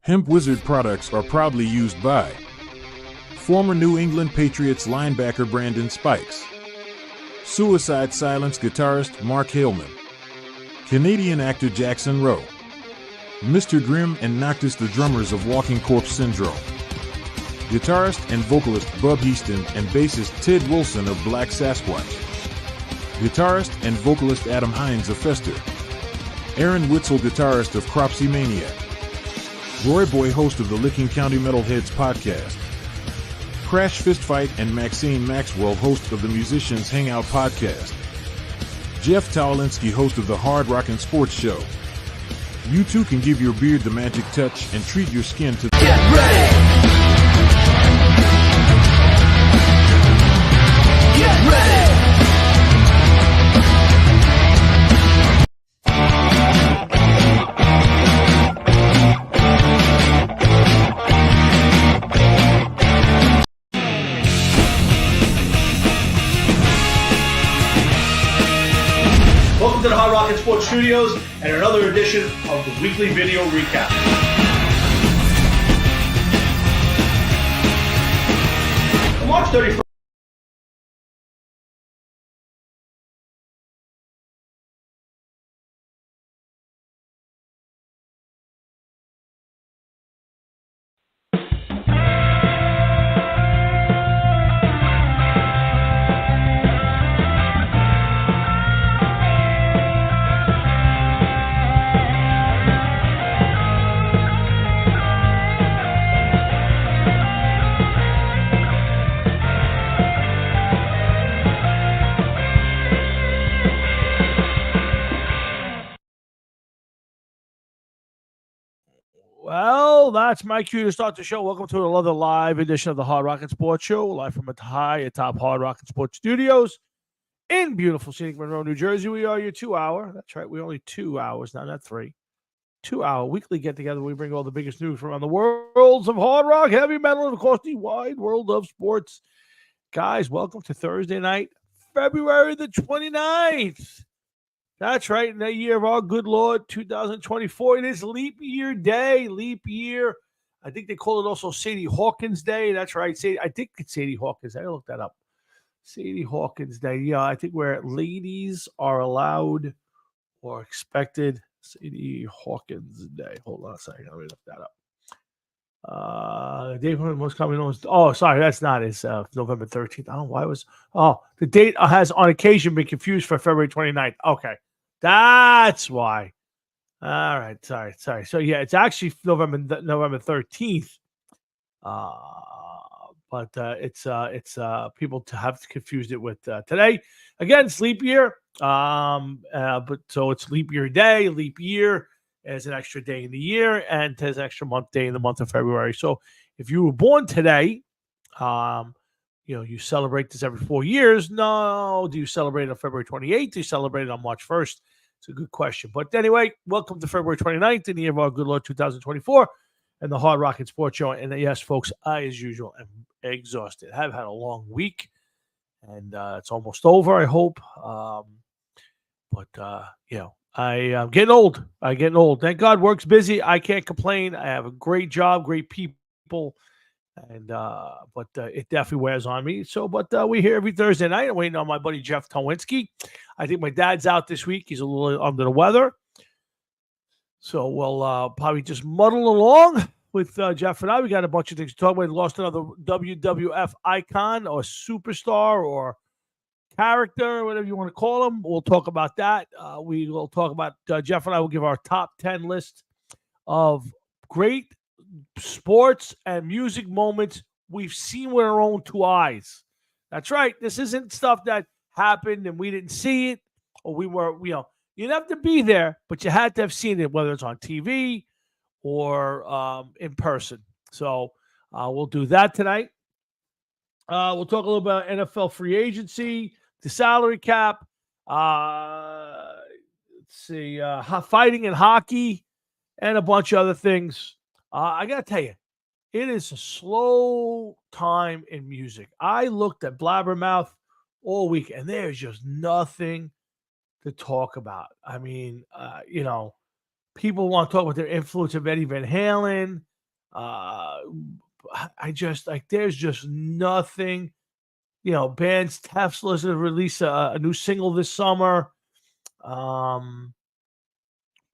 Hemp Wizard products are proudly used by former New England Patriots linebacker Brandon Spikes, Suicide Silence guitarist Mark Haleman, Canadian actor Jackson Rowe, Mr. Grimm and Noctis the drummers of Walking Corpse Syndrome, guitarist and vocalist Bub Heaston and bassist Ted Wilson of Black Sasquatch, guitarist and vocalist Adam Hines of Fester, Aaron Witzel, guitarist of Cropsy Maniac, Roy Boy, host of the Licking County Metalheads podcast, Crash Fistfight and Maxine Maxwell, host of the Musicians Hangout podcast, Jeff Towlinski, host of the Hard Rockin' Sports Show. You too can give your beard the magic touch and treat your skin to Get ready! Get ready! Welcome to the Hard Rockin' Sports Studios and another edition of the weekly video recap. On March 31st, well, that's my cue to start the show. Welcome to another live edition of the Hard Rockin' Sports Show, live from atop Hard Rockin' Sports Studios in beautiful scenic Monroe, New Jersey. We are your 2 hour. That's right. We're only 2 hours now, not 3. 2 hour weekly get together. We bring all the biggest news from around the worlds of hard rock, heavy metal, and of course the wide world of sports. Guys, welcome to Thursday night, February the 29th. That's right. In the year of our good Lord, 2024. It is leap year day. Leap year. I think they call it also Sadie Hawkins Day. That's right. I think it's Sadie Hawkins. I looked that up. Sadie Hawkins Day. Yeah, I think where ladies are allowed or expected. Sadie Hawkins Day. Hold on a second. Let me look that up. Date most commonly known as. Oh, sorry, that's not. It's November 13th. I don't know why it was. Oh, the date has on occasion been confused for February 29th. Okay, that's why. All right, sorry. So yeah, it's actually November 13th. But it's people to have confused it with today. Again, it's leap year. But so it's leap year day, leap year as an extra day in the year, and as an extra month day in the month of February. So if you were born today, you celebrate this every 4 years. No, do you celebrate on February 28th? Do you celebrate it on March 1st? It's a good question. But anyway, welcome to February 29th in the year of our good Lord 2024 and the Hard Rockin' Sports Show. And yes, folks, I, as usual, am exhausted. I've had a long week, and it's almost over, I hope. I'm getting old. Thank God work's busy. I can't complain. I have a great job, great people, and but it definitely wears on me. So, we're here every Thursday night. I'm waiting on my buddy Jeff Towinski. I think my dad's out this week. He's a little under the weather. So we'll probably just muddle along with Jeff and I. We got a bunch of things to talk about. We lost another WWF icon or superstar or character, whatever you want to call him. We'll talk about that. We will talk about Jeff and I will give our top 10 list of great sports and music moments we've seen with our own 2 eyes. That's right. This isn't stuff that happened and we didn't see it, or we were, you didn't have to be there, but you had to have seen it, whether it's on TV or in person. So we'll do that tonight. We'll talk a little about NFL free agency, the salary cap, let's see, fighting in hockey, and a bunch of other things. I got to tell you, it is a slow time in music. I looked at Blabbermouth all week, and there's just nothing to talk about. I mean, people want to talk about their influence of Eddie Van Halen I just like there's just nothing. Bands Tesla to release a new single this summer.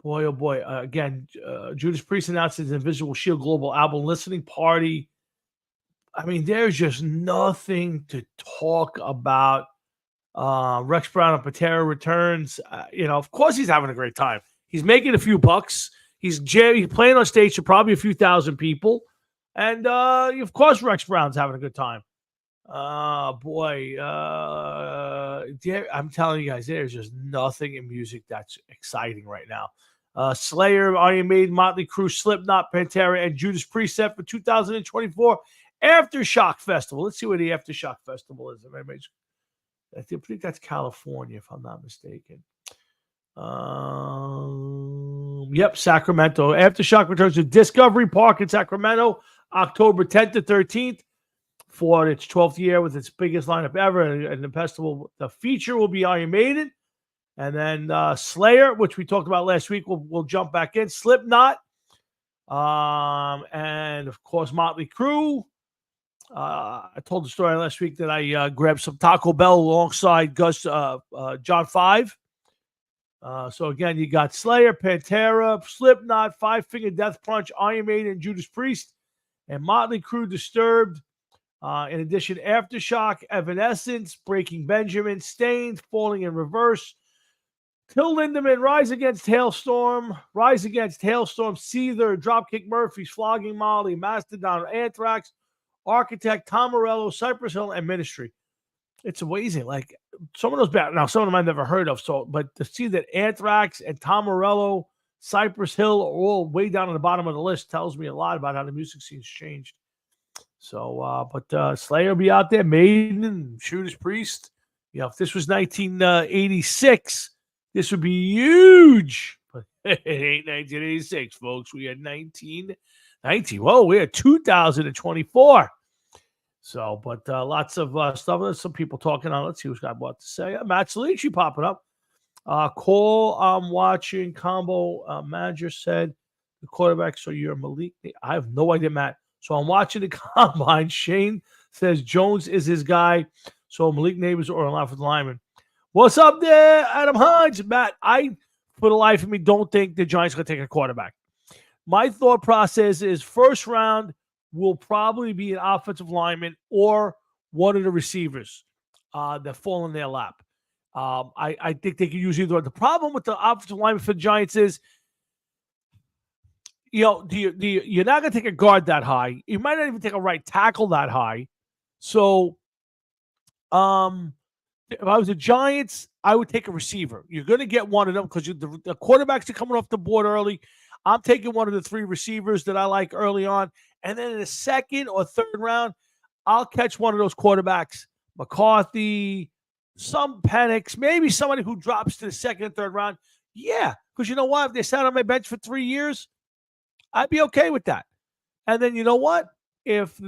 Boy, oh boy. Again, Judas Priest announced his Invisible Shield global album listening party. I mean, there's just nothing to talk about. Rex Brown and Patera returns. Of course he's having a great time. He's making a few bucks. He's playing on stage to probably a few thousand people. And of course Rex Brown's having a good time. Boy. I'm telling you guys, there's just nothing in music that's exciting right now. Slayer, Iron Maiden, Motley Crue, Slipknot, Pantera, and Judas Priest set for 2024 Aftershock Festival. Let's see where the Aftershock Festival is. I think that's California, if I'm not mistaken. Yep, Sacramento. Aftershock returns to Discovery Park in Sacramento, October 10th to 13th for its 12th year with its biggest lineup ever. And the festival, the feature will be Iron Maiden. And then Slayer, which we talked about last week, will jump back in. Slipknot. And, of course, Motley Crue. I told the story last week that I grabbed some Taco Bell alongside John 5. So, again, you got Slayer, Pantera, Slipknot, Five Finger Death Punch, Iron Maiden, and Judas Priest, and Motley Crue, Disturbed. In addition, Aftershock, Evanescence, Breaking Benjamin, Stained, Falling in Reverse, Till Lindemann, Rise Against Hailstorm, Seether, Dropkick Murphys, Flogging Molly, Mastodon, Anthrax, Architect, Tom Morello, Cypress Hill, and Ministry. It's amazing. Like some of those bands, now some of them I've never heard of. But to see that Anthrax and Tom Morello, Cypress Hill are all way down at the bottom of the list tells me a lot about how the music scene's changed. So, but Slayer will be out there, Maiden, and Judas Priest. If this was 1986, this would be huge. But it ain't 1986, folks. We had 1990. Whoa, we had 2024. So, but lots of stuff. There's some people talking on. Let's see who's got what to say. Matt Salici popping up. Call, I'm watching. Combo manager said the quarterback. So you're Malik. I have no idea, Matt. So I'm watching the combine. Shane says Jones is his guy. So Malik Neighbors or Offensive lineman. What's up there, Adam Hines? Matt, I, for the life of me, don't think the Giants are going to take a quarterback. My thought process is first round will probably be an offensive lineman or one of the receivers that fall in their lap. I think they can use either. The problem with the offensive lineman for the Giants is, you're not going to take a guard that high. You might not even take a right tackle that high. So, if I was the Giants, I would take a receiver. You're going to get one of them because the quarterbacks are coming off the board early. I'm taking one of the three receivers that I like early on. And then in the second or third round, I'll catch one of those quarterbacks. McCarthy, some Penix, maybe somebody who drops to the second and third round. Yeah, because you know what? If they sat on my bench for 3 years, I'd be okay with that. And then you know what? If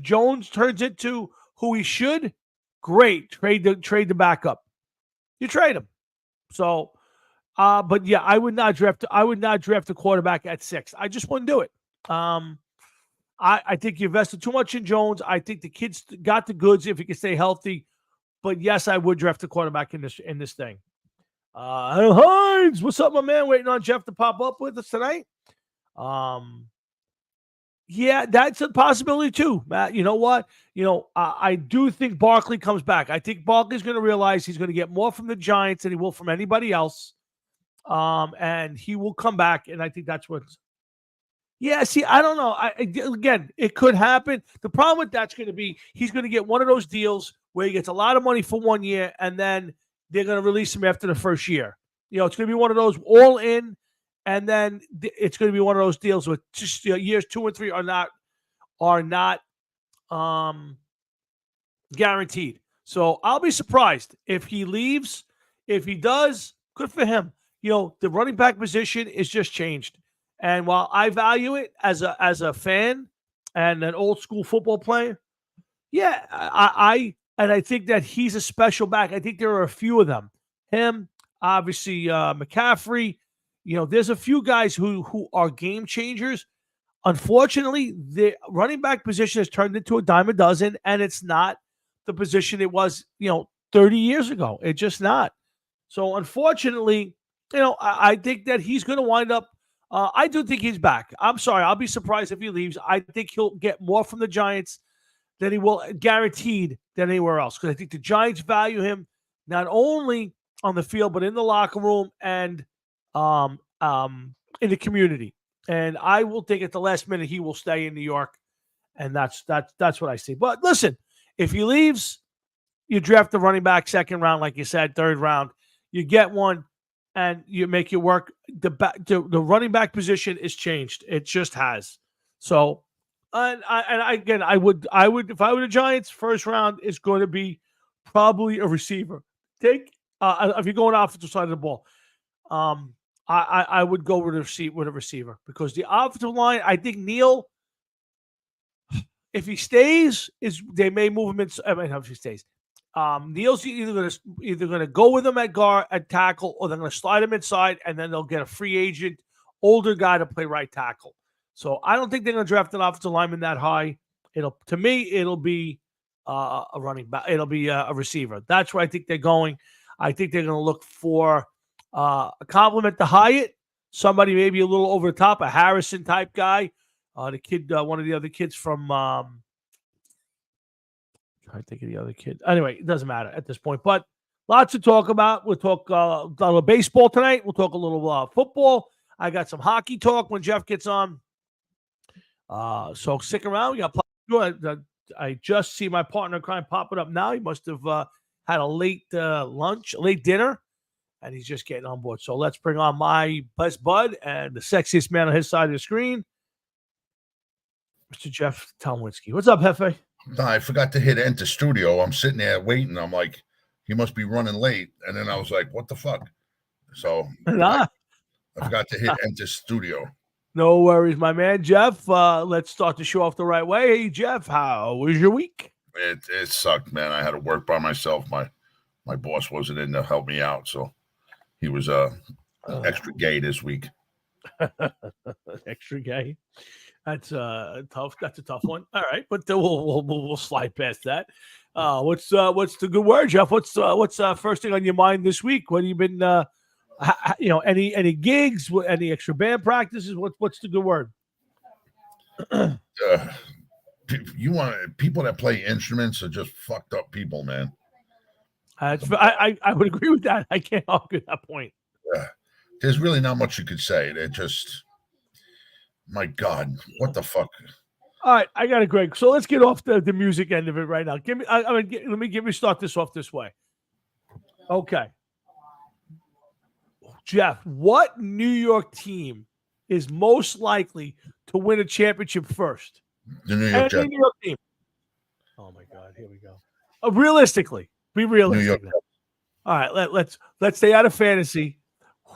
Jones turns into who he should, great. Trade the backup. You trade him. So, but yeah, I would not draft a quarterback at 6. I just wouldn't do it. I think you invested too much in Jones. I think the kid's got the goods if he can stay healthy. But yes, I would draft a quarterback in this thing. Hines, what's up, my man? Waiting on Jeff to pop up with us tonight. Yeah, that's a possibility too, Matt. You know what? I do think Barkley comes back. I think Barkley's going to realize he's going to get more from the Giants than he will from anybody else. And he will come back, and I think that's what's. Yeah, see, I don't know. Again, it could happen. The problem with that's going to be he's going to get one of those deals where he gets a lot of money for 1 year, and then they're going to release him after the first year. It's going to be one of those all in, and then it's going to be one of those deals with just years 2 and 3 are not guaranteed. So I'll be surprised if he leaves. If he does, good for him. The running back position is just changed. And while I value it as a fan and an old school football player, yeah, I think that he's a special back. I think there are a few of them. Him, obviously, McCaffrey. There's a few guys who are game changers. unfortunately, the running back position has turned into a dime a dozen, and it's not the position it was, 30 years ago. It's just not. So, unfortunately, I think that he's going to wind up. I do think he's back. I'm sorry. I'll be surprised if he leaves. I think he'll get more from the Giants than he will guaranteed than anywhere else, because I think the Giants value him not only on the field but in the locker room and in the community. And I will think at the last minute he will stay in New York, and that's what I see. But listen, if he leaves, you draft the running back second round, like you said, third round. You get one, and you make it work. The running back position is changed. It just has. So, and I would if I were the Giants, first round is going to be probably a receiver. Take if you're going offensive side of the ball. I would go with a receiver, because the offensive line, I think Neal, if he stays, they may move him in. I mean, if he stays, Neal's either gonna go with him at tackle, or they're gonna slide him inside, and then they'll get a free agent, older guy to play right tackle. So I don't think they're gonna draft an offensive lineman that high. To me, it'll be a running back. It'll be a receiver. That's where I think they're going. I think they're gonna look for a compliment to Hyatt, somebody maybe a little over the top, a Harrison type guy. The kid, one of the other kids from. I think of the other kid. Anyway, it doesn't matter at this point. But lots to talk about. We'll talk a little baseball tonight. We'll talk a little football. I got some hockey talk when Jeff gets on. So stick around. We got. I just see my partner in crime popping up now. He must have had a late late dinner, and he's just getting on board. So let's bring on my best bud and the sexiest man on his side of the screen, Mr. Jeff Tomlinski. What's up, Hefe? No, I forgot to hit enter studio. I'm sitting there waiting. I'm like, he must be running late. And then I was like, what the fuck? So I forgot to hit enter studio. No worries, my man. Jeff, let's start the show off the right way. Hey, Jeff, how was your week? It sucked, man. I had to work by myself. My boss wasn't in to help me out, so he was extra gay this week. Extra gay. That's tough. That's a tough one. All right, but we'll slide past that. What's the good word, Jeff? What's first thing on your mind this week? What have you been? Any gigs? Any extra band practices? What's the good word? You want people that play instruments are just fucked up people, man. I would agree with that. I can't argue that point. There's really not much you could say. They're just, my God, what the fuck? All right, I got it, Greg. So let's get off the music end of it right now. Let me start this off this way. Okay, Jeff, what New York team is most likely to win a championship first? The New York Jets. New York team. Oh my God, here we go. Realistically, be realistic. All right, let's stay out of fantasy.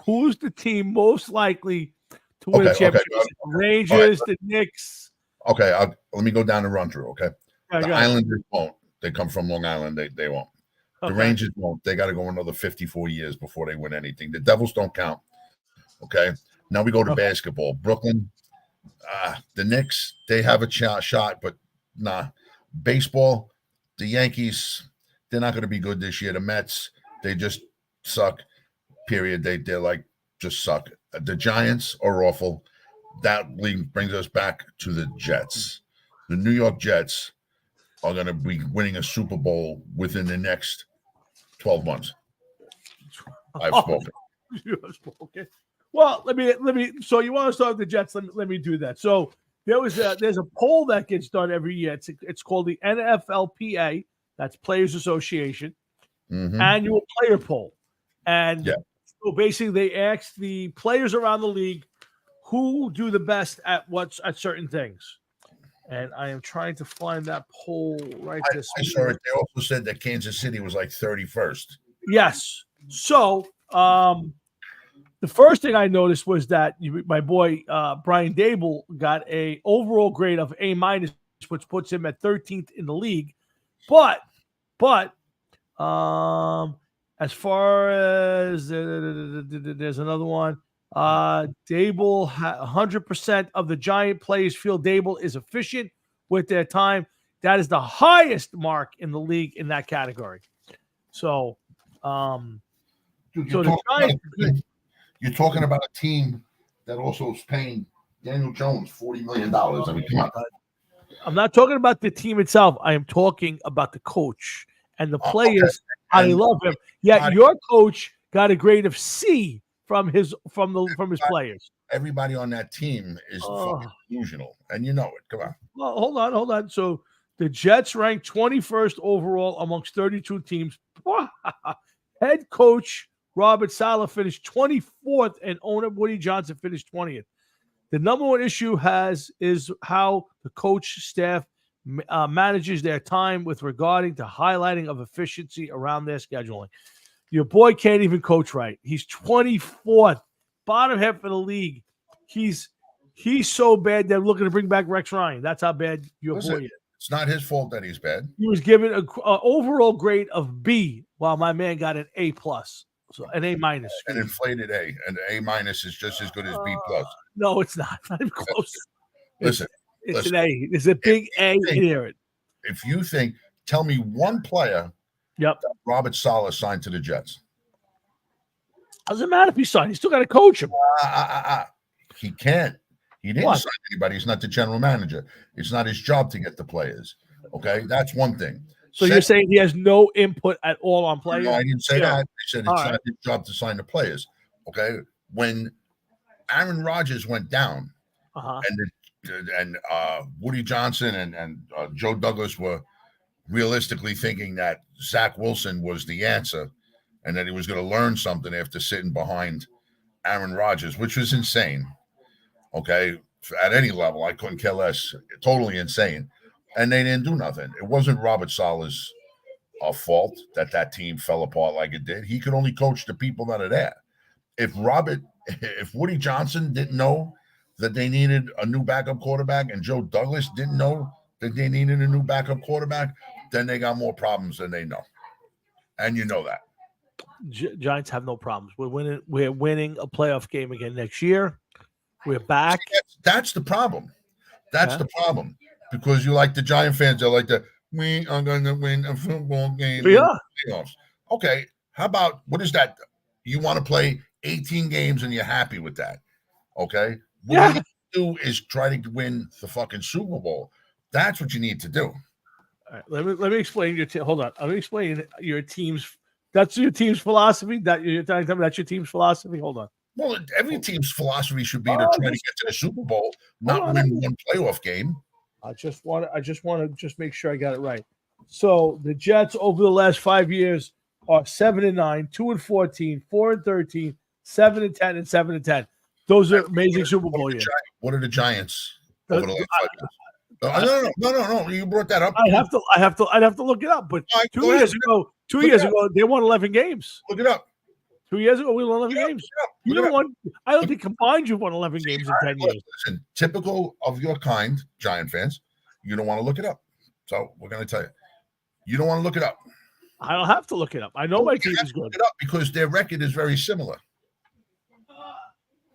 Who's the team most likely to win a championship? The Rangers, the Knicks. Okay, let me go down the run through. Okay, the Islanders won't. They come from Long Island. They won't. The Rangers won't. They got to go another 54 years before they win anything. The Devils don't count. Okay, now we go to basketball. Brooklyn, the Knicks, they have a shot, but nah. Baseball, the Yankees, they're not going to be good this year. The Mets, they just suck. Period. They're like just suck. The Giants are awful. That brings us back to the Jets. The New York Jets are going to be winning a Super Bowl within the next 12 months. I've spoken. You have spoken. Well, let me. So you want to start with the Jets? Let me do that. So there's a poll that gets done every year. It's called the NFLPA. That's Players Association annual player poll, and so basically they ask the players around the league who do the best at certain things. And I am trying to find that poll right this I saw it. They also said that Kansas City was like 31st. Yes. So the first thing I noticed was that my boy Brian Dable got a overall grade of A-, which puts him at 13th in the league. But as far as there's another one, Dable, 100% of the Giant players feel Dable is efficient with their time. That is the highest mark in the league in that category. So, You're talking about a team that also is paying Daniel Jones $40 million. I mean, come on. I'm not talking about the team itself. I am talking about the coach and the players. I love him. Yet your coach got a grade of C from his players. Everybody on that team is fucking delusional, and you know it. Come on. Well, hold on. So the Jets ranked 21st overall amongst 32 teams. Head coach Robert Saleh finished 24th, and owner Woody Johnson finished 20th. The number one issue is how the coach staff manages their time with regarding to highlighting of efficiency around their scheduling. Your boy can't even coach right. He's 24th, bottom half of the league. He's so bad they're looking to bring back Rex Ryan. That's how bad your boy is. It's not his fault that he's bad. He was given an overall grade of B, while my man got an A+. So an A-. An inflated A. And A- is just as good as B+. No, it's not. Not even close. Listen. It's an A. It's a big A here. If you think, tell me one player that Robert Saleh signed to the Jets. Doesn't matter if he signed. He's still got to coach him. He can't. He didn't sign anybody. He's not the general manager. It's not his job to get the players. Okay? That's one thing. So you're saying he has no input at all on players? No, I didn't say that. I said it's not his job to sign the players. Okay? When Aaron Rodgers went down and Woody Johnson and Joe Douglas were realistically thinking that Zach Wilson was the answer and that he was going to learn something after sitting behind Aaron Rodgers, which was insane. Okay? At any level, I couldn't care less. Totally insane. And they didn't do nothing. It wasn't Robert Saleh's fault that team fell apart like it did. He could only coach the people that are there. If Woody Johnson didn't know that they needed a new backup quarterback and Joe Douglas didn't know that they needed a new backup quarterback, then they got more problems than they know. And you know that. Giants have no problems. We're winning a playoff game again next year. We're back. That's the problem. That's the problem. Because you like the Giant fans, they're like we are going to win a football game. Yeah. Playoffs. Okay. How about, what is that? You want to play 18 games and you're happy with that. Okay. What you need to do is try to win the fucking Super Bowl. That's what you need to do. All right, let me explain your team. Hold on. Let me explain your team's. That's your team's philosophy. That's your team's philosophy. Hold on. Well, every team's philosophy should be to try to get to the Super Bowl, not win one playoff game. I just want to make sure I got it right. So the Jets over the last 5 years are 7-9, 2-14, 4-13, 7-10, and 7-10. Those are amazing Super Bowl years. What are the Giants over the last 5 years? No. You brought that up. I'd have to look it up. But 2 years ago, they won 11 games. Look it up. 2 years ago, we won 11 games. I don't think combined you've won 11 games in 10 years. Listen, typical of your kind, Giant fans, you don't want to look it up. So we're going to tell you. You don't want to look it up. I don't have to look it up. I know my team is good. Look it up because their record is very similar.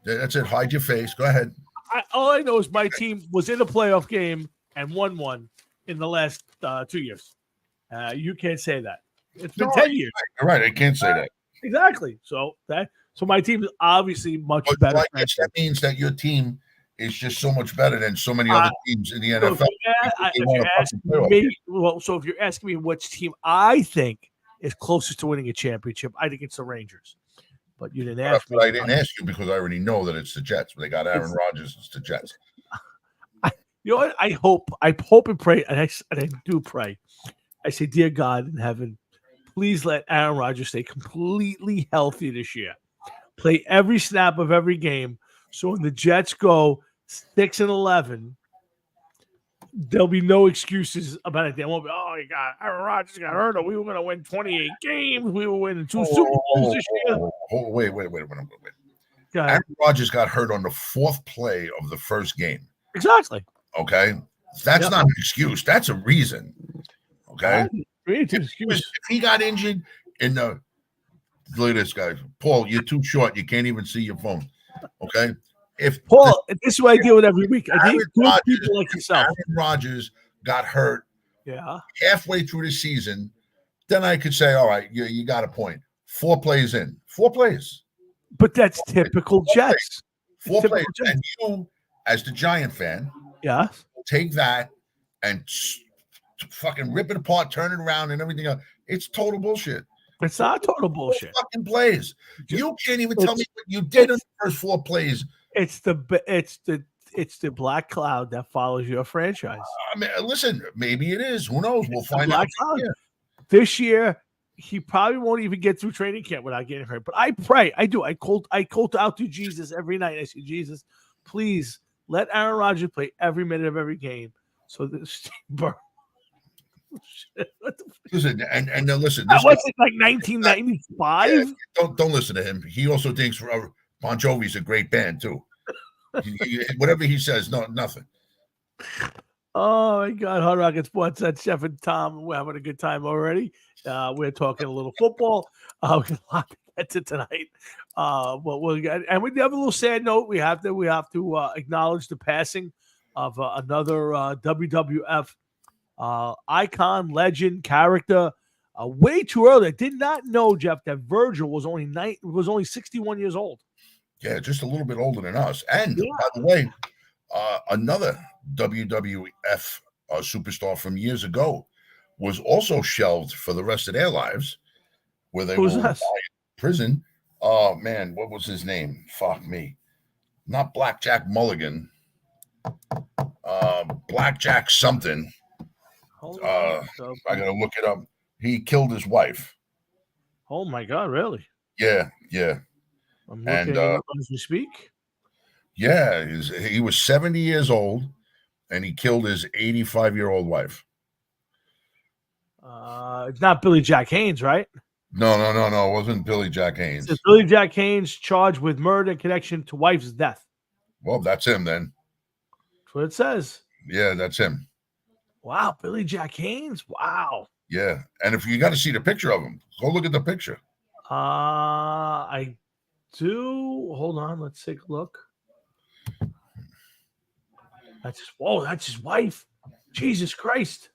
That's it. Hide your face. Go ahead. All I know is my team was in a playoff game and won one in the last 2 years. You can't say that. It's been 10 years. You're right. I can't say that. Exactly. So my team is obviously much better. That means that your team is just so much better than so many other teams in the NFL. So if you're asking me which team I think is closest to winning a championship, I think it's the Rangers. But you didn't ask me. I didn't ask you because I already know that it's the Jets. They got Aaron Rodgers. It's the Jets. You know what? I hope and pray, and I do pray. I say, dear God in heaven, please let Aaron Rodgers stay completely healthy this year. Play every snap of every game. So when the Jets go 6-11, there'll be no excuses about it. They won't be, you got Aaron Rodgers got hurt, or we were going to win 28 games. We were winning 2 Super Bowls this year. Wait. Aaron Rodgers got hurt on the 4th play of the first game. Exactly. Okay? That's not an excuse. That's a reason. Okay? If he got injured in the – look at this guy. Paul, you're too short. You can't even see your phone. Okay. If Paul, this is what I deal with every week. I deal with people like yourself. Aaron Rodgers got hurt halfway through the season, then I could say, all right, you got a point. 4 plays in. 4 plays. But that's typical Jets. 4 plays. And you, as the Giant fan, take that and fucking rip it apart, turn it around, and everything else. It's total bullshit. It's not total bullshit. Fucking plays. You can't even tell me what you did in the first 4 plays. It's the black cloud that follows your franchise. I mean, listen, maybe it is. Who knows? We'll find out. This year, he probably won't even get through training camp without getting hurt. But I pray, I do. I call out to Jesus every night. I say, Jesus, please let Aaron Rodgers play every minute of every game. So that Steve Burrow. Listen, and then listen. This was it like 1995? Don't listen to him. He also thinks Bon Jovi's a great band too. Whatever he says, nothing. Oh my God, Hard Rock Sports. That's Jeff and Tom. We're having a good time already. We're talking a little football. We got a lot to get to tonight. But we have a little sad note. We have to acknowledge the passing of another WWF icon, legend, character. Way too early. I did not know, Jeff, that Virgil was only 61 years old. Yeah, just a little bit older than us. And by the way, another WWF superstar from years ago was also shelved for the rest of their lives, where they were in prison. Oh man, what was his name? Fuck me, not Blackjack Mulligan. Blackjack something. I gotta look it up. He killed his wife. Oh my God, really? Yeah. I'm looking as we speak. Yeah, he was 70 years old, and he killed his 85-year-old wife. It's not Billy Jack Haynes, right? No. It wasn't Billy Jack Haynes. It's Billy Jack Haynes charged with murder in connection to wife's death. Well, that's him then. That's what it says. Yeah, that's him. Wow, Billy Jack Haynes. Wow. Yeah, and if you got to see the picture of him, go look at the picture. I do. Hold on, let's take a look. That's his wife. Jesus Christ.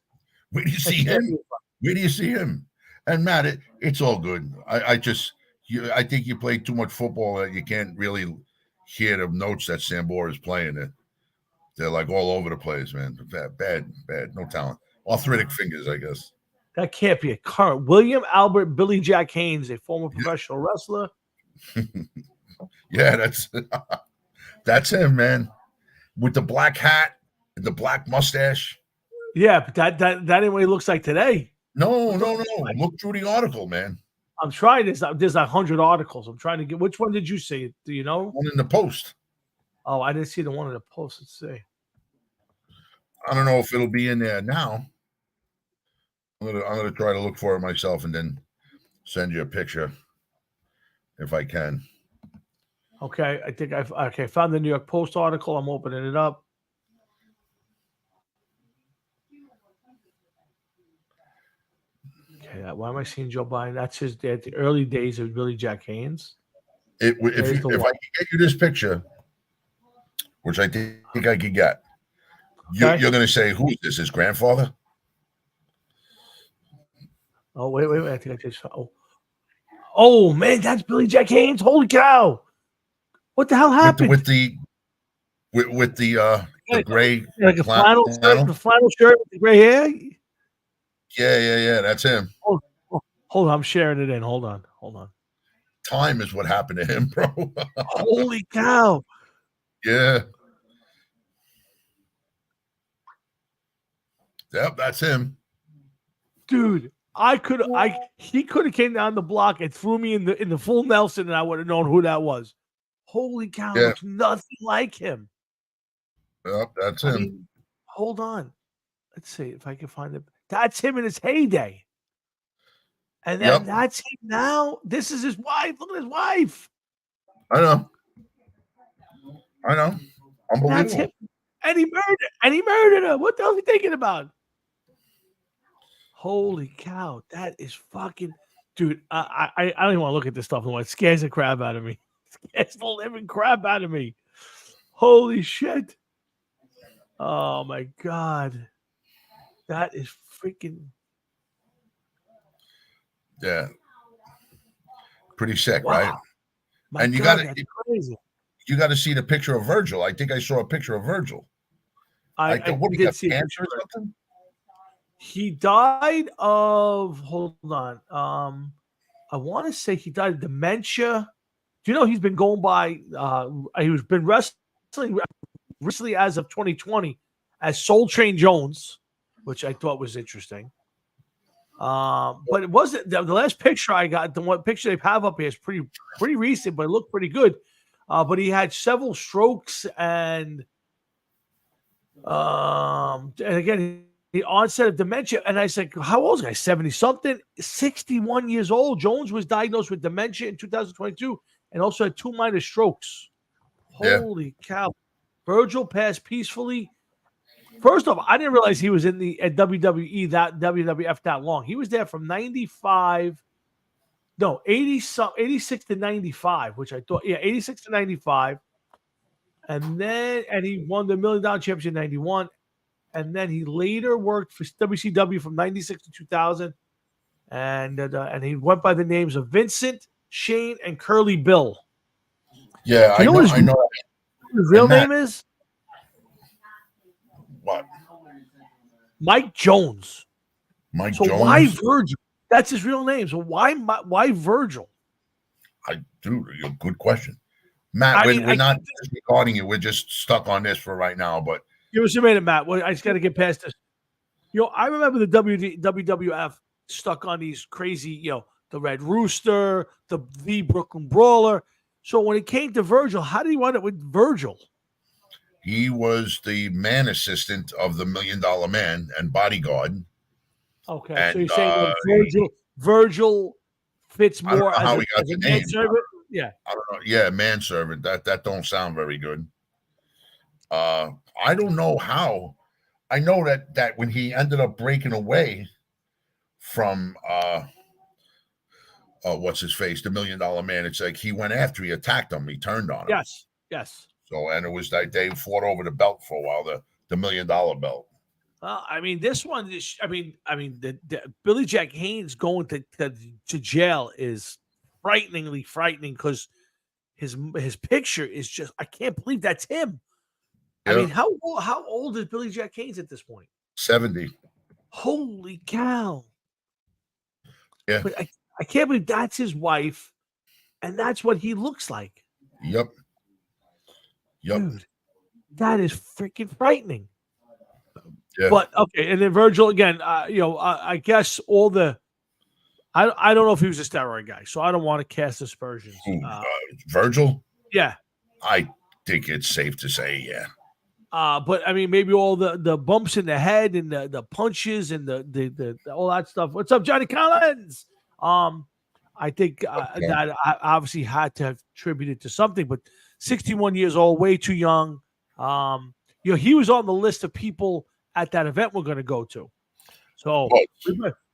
Where do you see him? Where do you see him? And Matt, it's all good. I think you play too much football that you can't really hear the notes that Sambora is playing. They're like all over the place, man. Bad, no talent. Arthritic fingers, I guess. That can't be a current. William Albert Billy Jack Haynes, a former professional wrestler. Yeah, that's him, man. With the black hat and the black mustache. Yeah, but that ain't what he looks like today. No. Look through the article, man. I'm trying this. There's 100 articles. I'm trying to get. Which one did you see? Do you know? One in the Post. Oh, I didn't see the one in the Post. Let's see. I don't know if it'll be in there now. I'm gonna try to look for it myself and then send you a picture if I can. Okay, I think I found the New York Post article. I'm opening it up. Okay, why am I seeing Joe Biden? That's the early days of Billy Jack Haynes. If I can get you this picture, which I think I could get, you're going to say, who is this? His grandfather? Oh, wait. I think I just oh man, that's Billy Jack Haynes. Holy cow. What the hell happened? With the gray like a flannel shirt with the gray hair? Yeah. That's him. Hold on, I'm sharing it in. Hold on. Time is what happened to him, bro. Holy cow. Yeah. Yep, that's him. Dude, he could have came down the block and threw me in the full Nelson and I would have known who that was. Holy cow, looks nothing like him. Yep, that's him. mean, hold on. Let's see if I can find it. That's him in his heyday. And then that's him now. This is his wife. Look at his wife. I know. Unbelievable. That's him. And he murdered her. What the hell is he thinking about? Holy cow. That is fucking dude. I don't even want to look at this stuff anymore. It scares the crap out of me. Scares the living crap out of me. Holy shit. Oh my God. That is freaking. Yeah. Pretty sick, Wow. right? My And you God, got that's crazy. you got to see the picture of Virgil. I think I saw a picture of Virgil. I What, he did got see a cancer picture. or something? He died of, hold on. I want to say he died of dementia. Do you know he's been going by he's been wrestling recently as of 2020 as Soul Train Jones, which I thought was interesting. But it wasn't the last picture I got, the one picture they have up here is pretty recent, but it looked pretty good. But he had several strokes and again the onset of dementia. And I said, how old is the guy? 70 something, 61 years old. Jones was diagnosed with dementia in 2022 and also had 2 minor strokes. Holy cow. Virgil passed peacefully. First off, I didn't realize he was in the at WWE that WWF that long. He was there from 86 to 95, which I thought, 86 to 95. And he won the $1 Million Championship in 91. And then he later worked for WCW from 96 to 2000. And he went by the names of Vincent, Shane, and Curly Bill. Yeah, I know what his real name is? What? Mike Jones. Mike so Jones? Why Virgil? That's his real name. So why Virgil? Good question. Matt, we're not disregarding you. We're just stuck on this for right now. But give us a minute, Matt. Well, I just got to get past this. I remember the WWF stuck on these crazy, the Red Rooster, the Brooklyn Brawler. So when it came to Virgil, how did he wind up with Virgil? He was the man assistant of the $1 Million Man and bodyguard. Okay, and, so you're saying Virgil fits more as a manservant? Yeah, I don't know. Yeah, manservant. That don't sound very good. I don't know how. I know that when he ended up breaking away from what's his face, the $1 Million Man, it's like he went after, he attacked him, he turned on him. Yes. So, and it was that they fought over the belt for a while, the $1 Million belt. Well, I mean, this one is. The Billy Jack Haynes going to jail is frighteningly frightening because his picture is just. I can't believe that's him. Yeah. I mean, how old is Billy Jack Haynes at this point? 70. Holy cow! Yeah, but I can't believe that's his wife, and that's what he looks like. Yep. Dude, that is freaking frightening. Yeah. But okay, and then Virgil again. I guess all the. I don't know if he was a steroid guy, so I don't want to cast aspersions. Virgil? Yeah, I think it's safe to say, yeah. But I mean, maybe all the bumps in the head and the punches and the all that stuff. What's up, Johnny Collins? I think that I obviously had to have attributed to something, but 61 years old, way too young. He was on the list of people at that event we're going to go to. So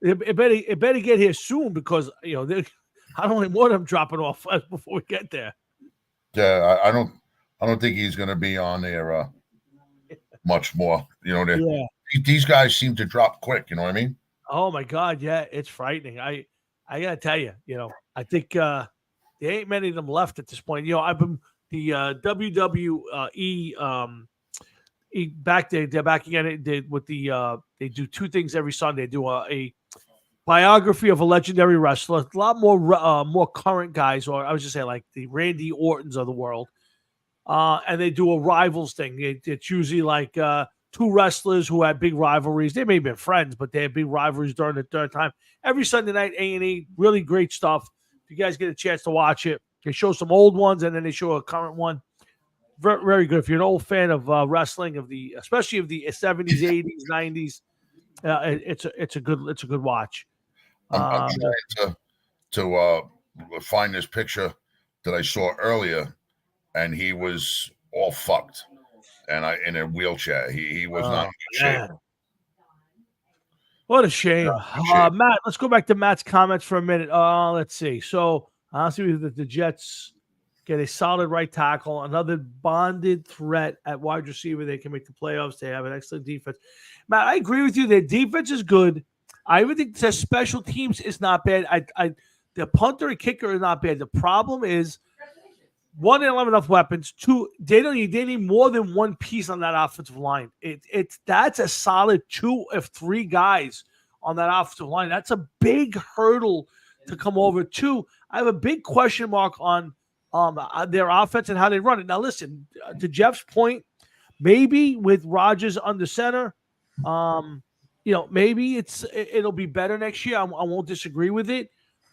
it better get here soon because I don't want them dropping off before we get there. Yeah, I don't think he's going to be on there much more. These guys seem to drop quick. You know what I mean? Oh my God, yeah, it's frightening. I gotta tell you, I think there ain't many of them left at this point. I've been the WWE. They're back again. They do 2 things every Sunday. They do a biography of a legendary wrestler, a lot more current guys, or I was just saying like the Randy Ortons of the world. And they do a rivals thing. It's usually like 2 wrestlers who had big rivalries. They may have been friends, but they had big rivalries during the third time. Every Sunday night, A&E, really great stuff. If you guys get a chance to watch it, they show some old ones and then they show a current one. Very, very good. If you're an old fan of wrestling, especially of the 70s, 80s, 90s, it's a good watch. I'm trying to find this picture that I saw earlier, and he was all fucked, and in a wheelchair. He was not in good shape. What a shame. Matt, let's go back to Matt's comments for a minute. Let's see. So I'll see the Jets get a solid right tackle, another bonded threat at wide receiver. They can make the playoffs. They have an excellent defense. Matt, I agree with you. Their defense is good. I even think their special teams is not bad. The punter and kicker are not bad. The problem is, one, they don't have enough weapons. Two, they need more than one piece on that offensive line. That's a solid 2 of 3 guys on that offensive line. That's a big hurdle to come over. Two, I have a big question mark on their offense and how they run it. Now, listen, to Jeff's point, maybe with Rodgers under center, maybe it'll be better next year. I won't disagree with it,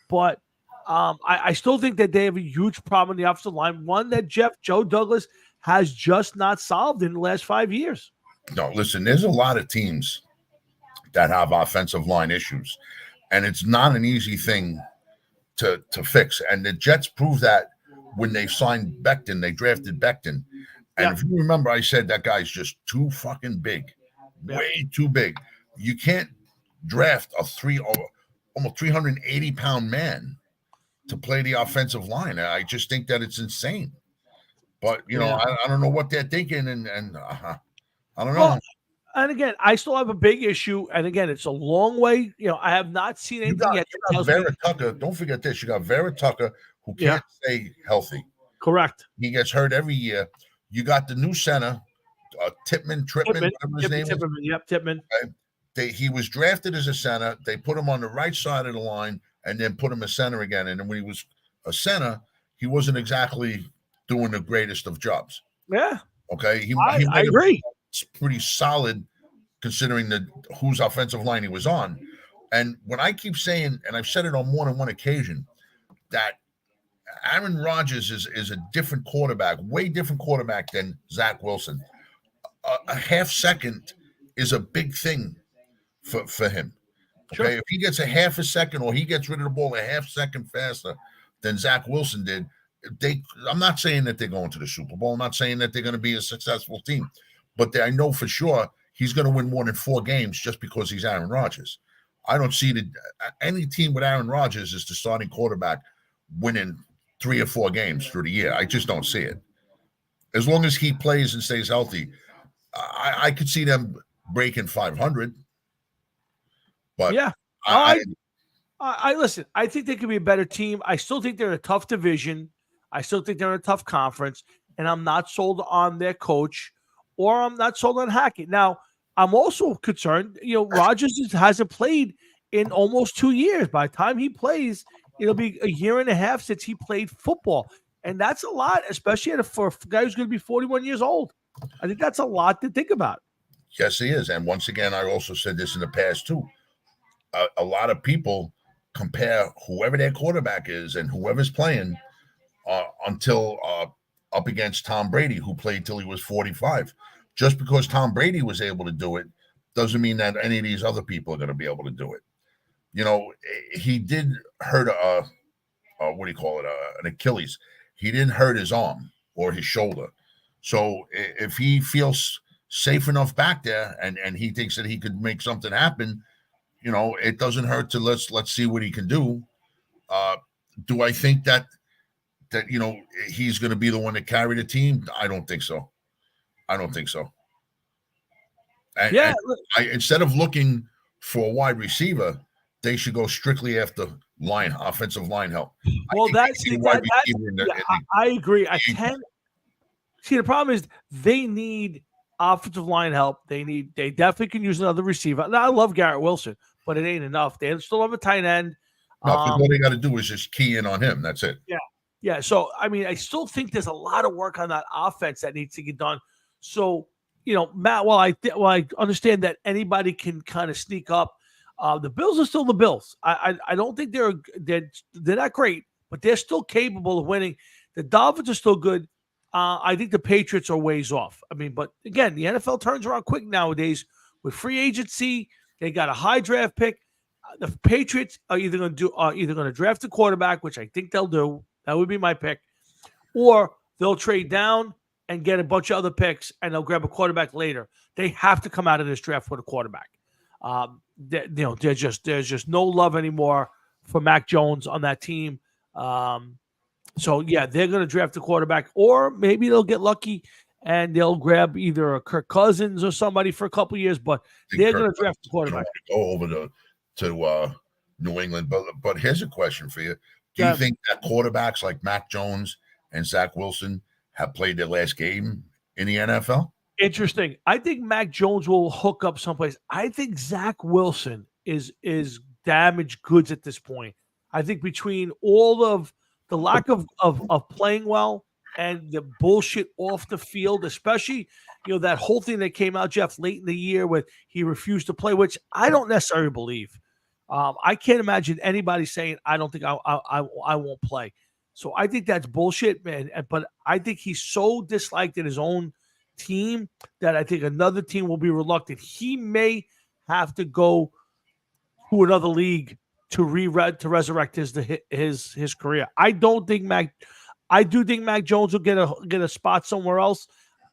but I still think that they have a huge problem in the offensive line, one that Joe Douglas has just not solved in the last 5 years. No, listen, there's a lot of teams that have offensive line issues, and it's not an easy thing to fix. And the Jets proved that when they signed Becton, they drafted Becton. And if you remember, I said that guy's just too fucking big, way too big. You can't draft almost 380-pound man to play the offensive line. I just think that it's insane. But, I don't know what they're thinking, and I don't know. Well, and again, I still have a big issue. And again, it's a long way. I have not seen anything yet. You got Vera Tucker. Don't forget this. You got Vera Tucker, who can't stay healthy. Correct. He gets hurt every year. You got the new center, Tippmann, whatever his name is. Yep, Tippmann. He was drafted as a center. They put him on the right side of the line and then put him as center again. And then when he was a center, he wasn't exactly doing the greatest of jobs. Yeah. Okay. I agree. Pretty solid considering whose offensive line he was on. And when I keep saying, and I've said it on more than one occasion, that Aaron Rodgers is a different quarterback, way different quarterback than Zach Wilson. A half second is a big thing for him. Okay, sure. If he gets a half a second or he gets rid of the ball a half second faster than Zach Wilson did, I'm not saying that they're going to the Super Bowl. I'm not saying that they're going to be a successful team, but I know for sure he's going to win more than 4 games just because he's Aaron Rodgers. I don't see any team with Aaron Rodgers as the starting quarterback winning 3 or 4 games through the year. I just don't see it. As long as he plays and stays healthy, I could see them breaking 500. But yeah, I listen. I think they could be a better team. I still think they're in a tough division. I still think they're in a tough conference, and I'm not sold on their coach, or I'm not sold on Hackett. Now, I'm also concerned. Rodgers hasn't played in almost 2 years. By the time he plays, it'll be a year and a half since he played football, and that's a lot, especially for a guy who's going to be 41 years old. I think that's a lot to think about. Yes, he is. And once again, I also said this in the past too. A lot of people compare whoever their quarterback is and whoever's playing until up against Tom Brady, who played till he was 45. Just because Tom Brady was able to do it doesn't mean that any of these other people are going to be able to do it. He did hurt an Achilles. He didn't hurt his arm or his shoulder. So if he feels safe enough back there and he thinks that he could make something happen, it doesn't hurt to let's see what he can do. Do I think that he's going to be the one to carry the team? I don't think so. And instead of looking for a wide receiver, they should go strictly after offensive line help. Well, I agree. See, the problem is they need offensive line help. They definitely can use another receiver. Now, I love Garrett Wilson, but it ain't enough. They still have a tight end. No, all they got to do is just key in on him. That's it. Yeah. So, I still think there's a lot of work on that offense that needs to get done. So, Matt, while I understand that anybody can kind of sneak up, the Bills are still the Bills. I don't think they're not great, but they're still capable of winning. The Dolphins are still good. I think the Patriots are ways off. But again, the NFL turns around quick nowadays with free agency. They got a high draft pick. The Patriots are either going to draft a quarterback, which I think they'll do. That would be my pick, or they'll trade down and get a bunch of other picks, and they'll grab a quarterback later. They have to come out of this draft with a quarterback. There's just no love anymore for Mac Jones on that team. So yeah, they're going to draft a quarterback, or maybe they'll get lucky and they'll grab either a Kirk Cousins or somebody for a couple years. But they're going to draft a quarterback. Go over to New England, but here's a question for you: do you think that quarterbacks like Mac Jones and Zach Wilson have played their last game in the NFL? Interesting. I think Mac Jones will hook up someplace. I think Zach Wilson is damaged goods at this point. I think between all of the lack of playing well and the bullshit off the field, especially, that whole thing that came out, Jeff, late in the year where he refused to play, which I don't necessarily believe. I can't imagine anybody saying, I don't think I won't play. So I think that's bullshit, man. But I think he's so disliked in his own team that I think another team will be reluctant. He may have to go to another league to resurrect his career. I do think Mac Jones will get a spot somewhere else.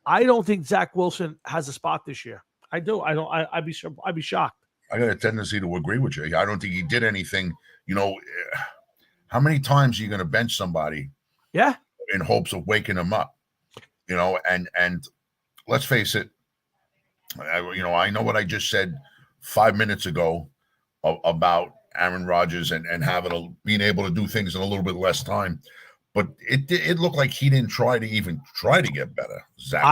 I don't think Zach Wilson has a spot this year. I do. I don't. I'd be shocked. I got a tendency to agree with you. I don't think he did anything. How many times are you going to bench somebody? Yeah. In hopes of waking them up, and let's face it. I know what I just said 5 minutes ago about Aaron Rodgers and being able to do things in a little bit less time, but it looked like he didn't try to get better. Zach.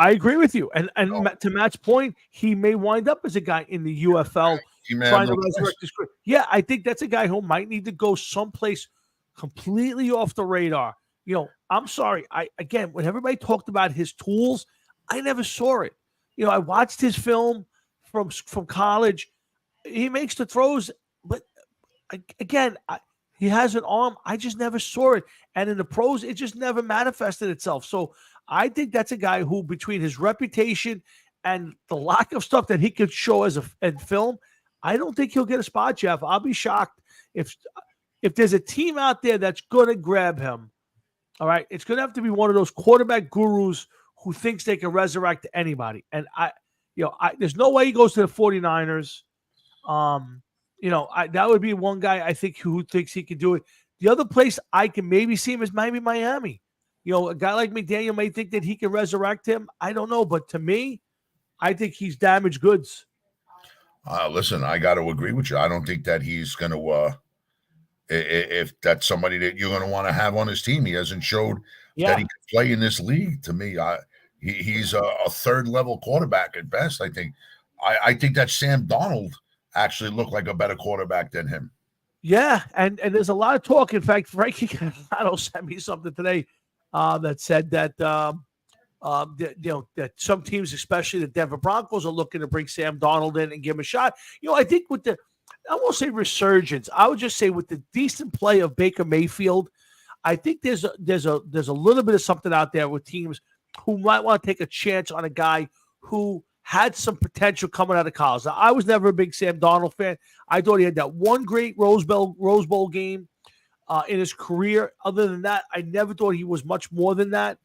I agree with you, and to Matt's point, he may wind up as a guy in the UFL trying to resurrect his career. Yeah, I think that's a guy who might need to go someplace completely off the radar. I'm sorry. When everybody talked about his tools, I never saw it. I watched his film from college. He makes the throws, but again, he has an arm. I just never saw it, and in the pros, it just never manifested itself. So I think that's a guy who, between his reputation and the lack of stuff that he could show in film, I don't think he'll get a spot, Jeff. I'll be shocked if there's a team out there that's going to grab him. All right, it's going to have to be one of those quarterback gurus who thinks they can resurrect anybody. And there's no way he goes to the 49ers. That would be one guy I think who thinks he could do it. The other place I can maybe see him is maybe Miami. A guy like McDaniel may think that he can resurrect him. I don't know, but to me, I think he's damaged goods. Listen, I got to agree with you. I don't think that he's going to. If that's somebody that you're going to want to have on his team, he hasn't showed that he can play in this league. To me, he's a third level quarterback at best. I think. I think that Sam Darnold actually looked like a better quarterback than him. Yeah, and there's a lot of talk. In fact, Frankie Canado sent me something today that said that that some teams, especially the Denver Broncos, are looking to bring Sam Darnold in and give him a shot. I think I won't say resurgence. I would just say with the decent play of Baker Mayfield, I think there's a little bit of something out there with teams who might want to take a chance on a guy who had some potential coming out of college. Now, I was never a big Sam Darnold fan. I thought he had that one great Rose Bowl game in his career. Other than that, I never thought he was much more than that.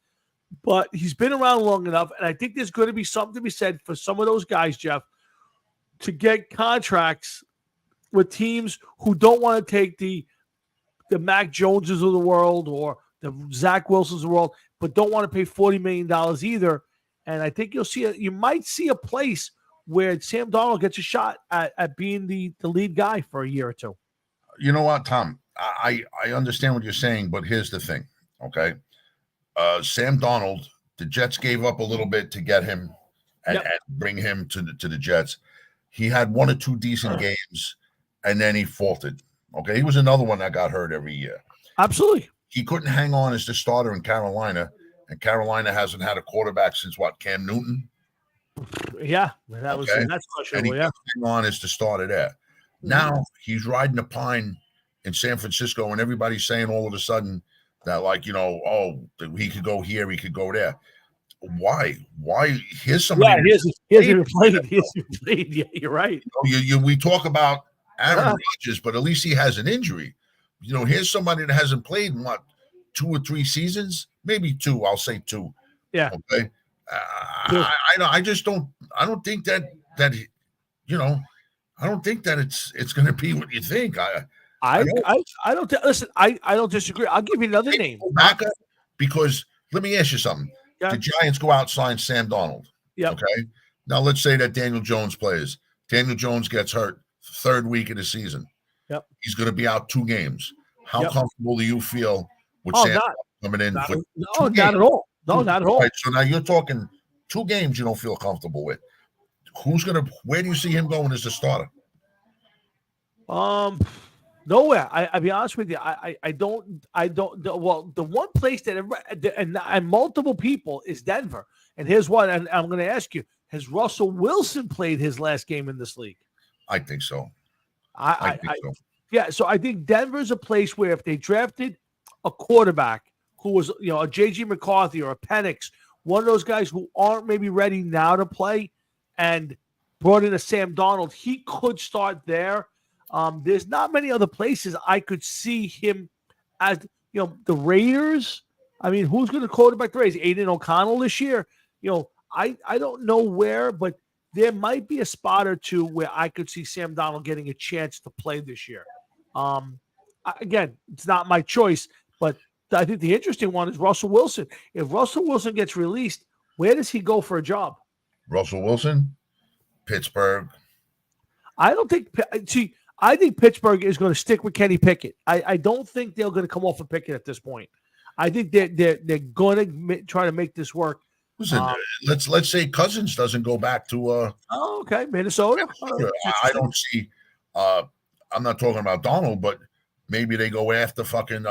But he's been around long enough, and I think there's going to be something to be said for some of those guys, Jeff, to get contracts with teams who don't want to take the Mac Joneses of the world or the Zach Wilsons of the world, but don't want to pay $40 million either. And I think you might see a place where Sam Darnold gets a shot at being the lead guy for a year or two. You know what, Tom? I understand what you're saying, but here's the thing, okay? Sam Darnold, the Jets gave up a little bit to get him and bring him to the Jets. He had one or two decent games, and then he faltered. Okay, he was another one that got hurt every year. Absolutely. He couldn't hang on as the starter in Carolina. And Carolina hasn't had a quarterback since Cam Newton? Yeah, that's questionable. And he hang on as the starter there. Now he's riding a pine in San Francisco, and everybody's saying all of a sudden that, he could go here, he could go there. Why? Here's somebody. Yeah, he hasn't played. Yeah, you're right. We talk about Aaron Rodgers, but at least he has an injury. Here's somebody that hasn't played in 2 or 3 seasons, maybe 2. I'll say 2. Yeah. Okay. I just don't. I don't think that I don't think that it's going to be what you think. I don't listen. I don't disagree. I'll give you another name. Because let me ask you something. Yeah. The Giants go out and sign Sam Darnold. Yeah. Okay. Now let's say that Daniel Jones plays. Daniel Jones gets hurt third week of the season. Yep. He's going to be out 2 games. How comfortable do you feel with Sam coming in? Not at all. No, not at all. Right, so now you're talking 2 games you don't feel comfortable with. Where do you see him going as a starter? Nowhere. I'll be honest with you. I don't. Well, the one place that and multiple people is Denver. And here's what. And I'm going to ask you: has Russell Wilson played his last game in this league? I think so. I think so. Yeah. So I think Denver's a place where if they drafted a quarterback who was, a JG McCarthy or a Penix, one of those guys who aren't maybe ready now to play, and brought in a Sam Darnold, he could start there. There's not many other places I could see him as, the Raiders. I mean, who's going to quarterback the Raiders? Aiden O'Connell this year? I don't know where, but there might be a spot or two where I could see Sam Darnold getting a chance to play this year. Again, it's not my choice, but I think the interesting one is Russell Wilson. If Russell Wilson gets released, where does he go for a job? Russell Wilson, Pittsburgh. I think Pittsburgh is going to stick with Kenny Pickett. I don't think they're going to come off of Pickett at this point. I think they're going to try to make this work. Listen, let's say Cousins doesn't go back to Minnesota. I don't see. I'm not talking about Donald, but maybe they go after fucking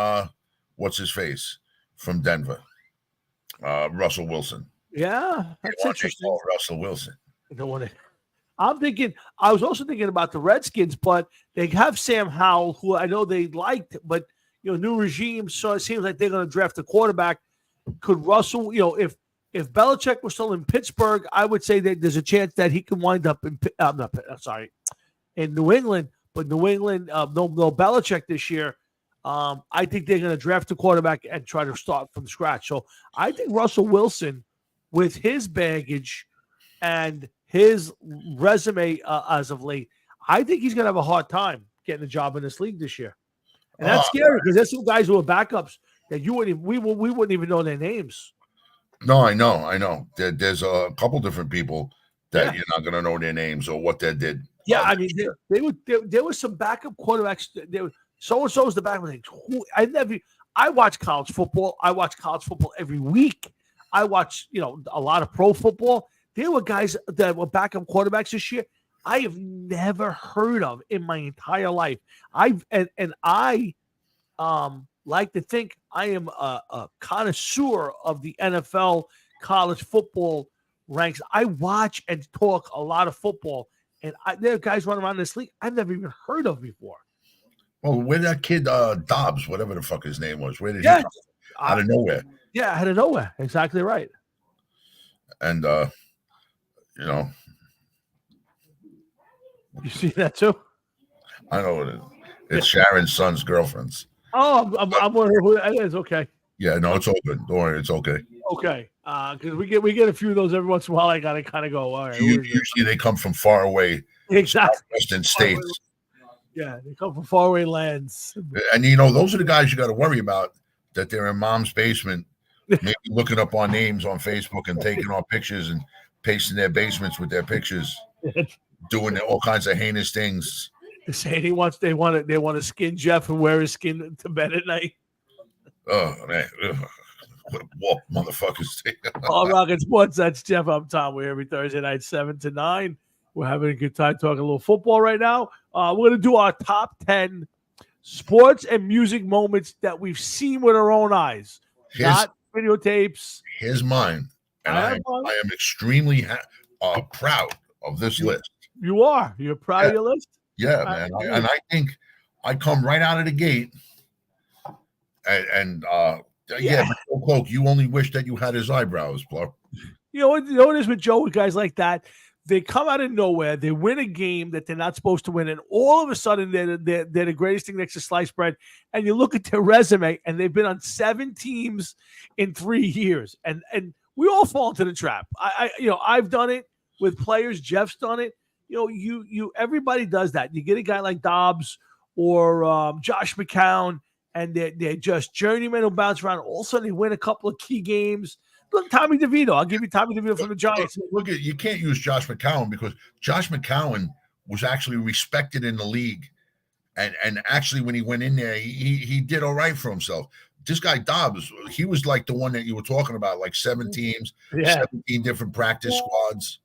what's his face from Denver, Russell Wilson. Yeah, that's interesting. Russell Wilson. I'm thinking. I was also thinking about the Redskins, but they have Sam Howell, who I know they liked, but new regime, so it seems like they're going to draft a quarterback. Could Russell, if Belichick was still in Pittsburgh, I would say that there's a chance that he can wind up in New England. But New England, no Belichick this year. I think they're going to draft a quarterback and try to start from scratch. So I think Russell Wilson, with his baggage and his resume as of late, I think he's going to have a hard time getting a job in this league this year. And that's scary because there's some guys who are backups that we wouldn't even know their names. No, I know. There's a couple different people that you're not going to know their names or what they did. Yeah, I mean, there was some backup quarterbacks. So-and-so is the backup. I watch college football. I watch college football every week. I watch, a lot of pro football. There were guys that were backup quarterbacks this year I have never heard of in my entire life. I like to think I am a connoisseur of the NFL college football ranks. I watch and talk a lot of football, and there are guys running around this league I've never even heard of before. Well, where did that kid Dobbs, whatever the fuck his name was, where did he come from? Out of nowhere. Yeah, out of nowhere. Exactly right. And you see that too? I know it is. It's Sharon's son's girlfriend's. Oh, I'm wondering who that is. Okay. Yeah, no, it's all good. Don't worry, it's okay. Okay, because we get a few of those every once in a while. I gotta kind of go. All right. Usually they come from far away, exactly, Western states. Yeah, they come from faraway lands. And those are the guys you got to worry about. That they're in mom's basement, maybe looking up our names on Facebook and taking our pictures and pasting their basements with their pictures, doing all kinds of heinous things. Saying they want to skin Jeff and wear his skin to bed at night. Oh man, what a walk, motherfuckers! All Rocket Sports. That's Jeff. I'm Tom. We're every Thursday night 7 to 9. We're having a good time talking a little football right now. We're going to do our top 10 sports and music moments that we've seen with our own eyes, not videotapes. Here's mine, and I am extremely proud of this list. You are? You're proud of your list? Yeah, man. And I think I come right out of the gate, but Joe Cloak, you only wish that you had his eyebrows, Blur. You know what it is with Joe, with guys like that. They come out of nowhere. They win a game that they're not supposed to win, and all of a sudden they're the greatest thing next to sliced bread. And you look at their resume, and they've been on 7 teams in 3 years, and we all fall into the trap. I've done it with players. Jeff's done it. Everybody does that. You get a guy like Dobbs or Josh McCown, and they're just journeymen who bounce around. All of a sudden, they win a couple of key games. Look, Tommy DeVito. I'll give you Tommy DeVito from the Giants. Look at you can't use Josh McCown because Josh McCown was actually respected in the league, and actually when he went in there, he did all right for himself. This guy Dobbs, he was like the one that you were talking about, like 7 teams, 17 different practice squads.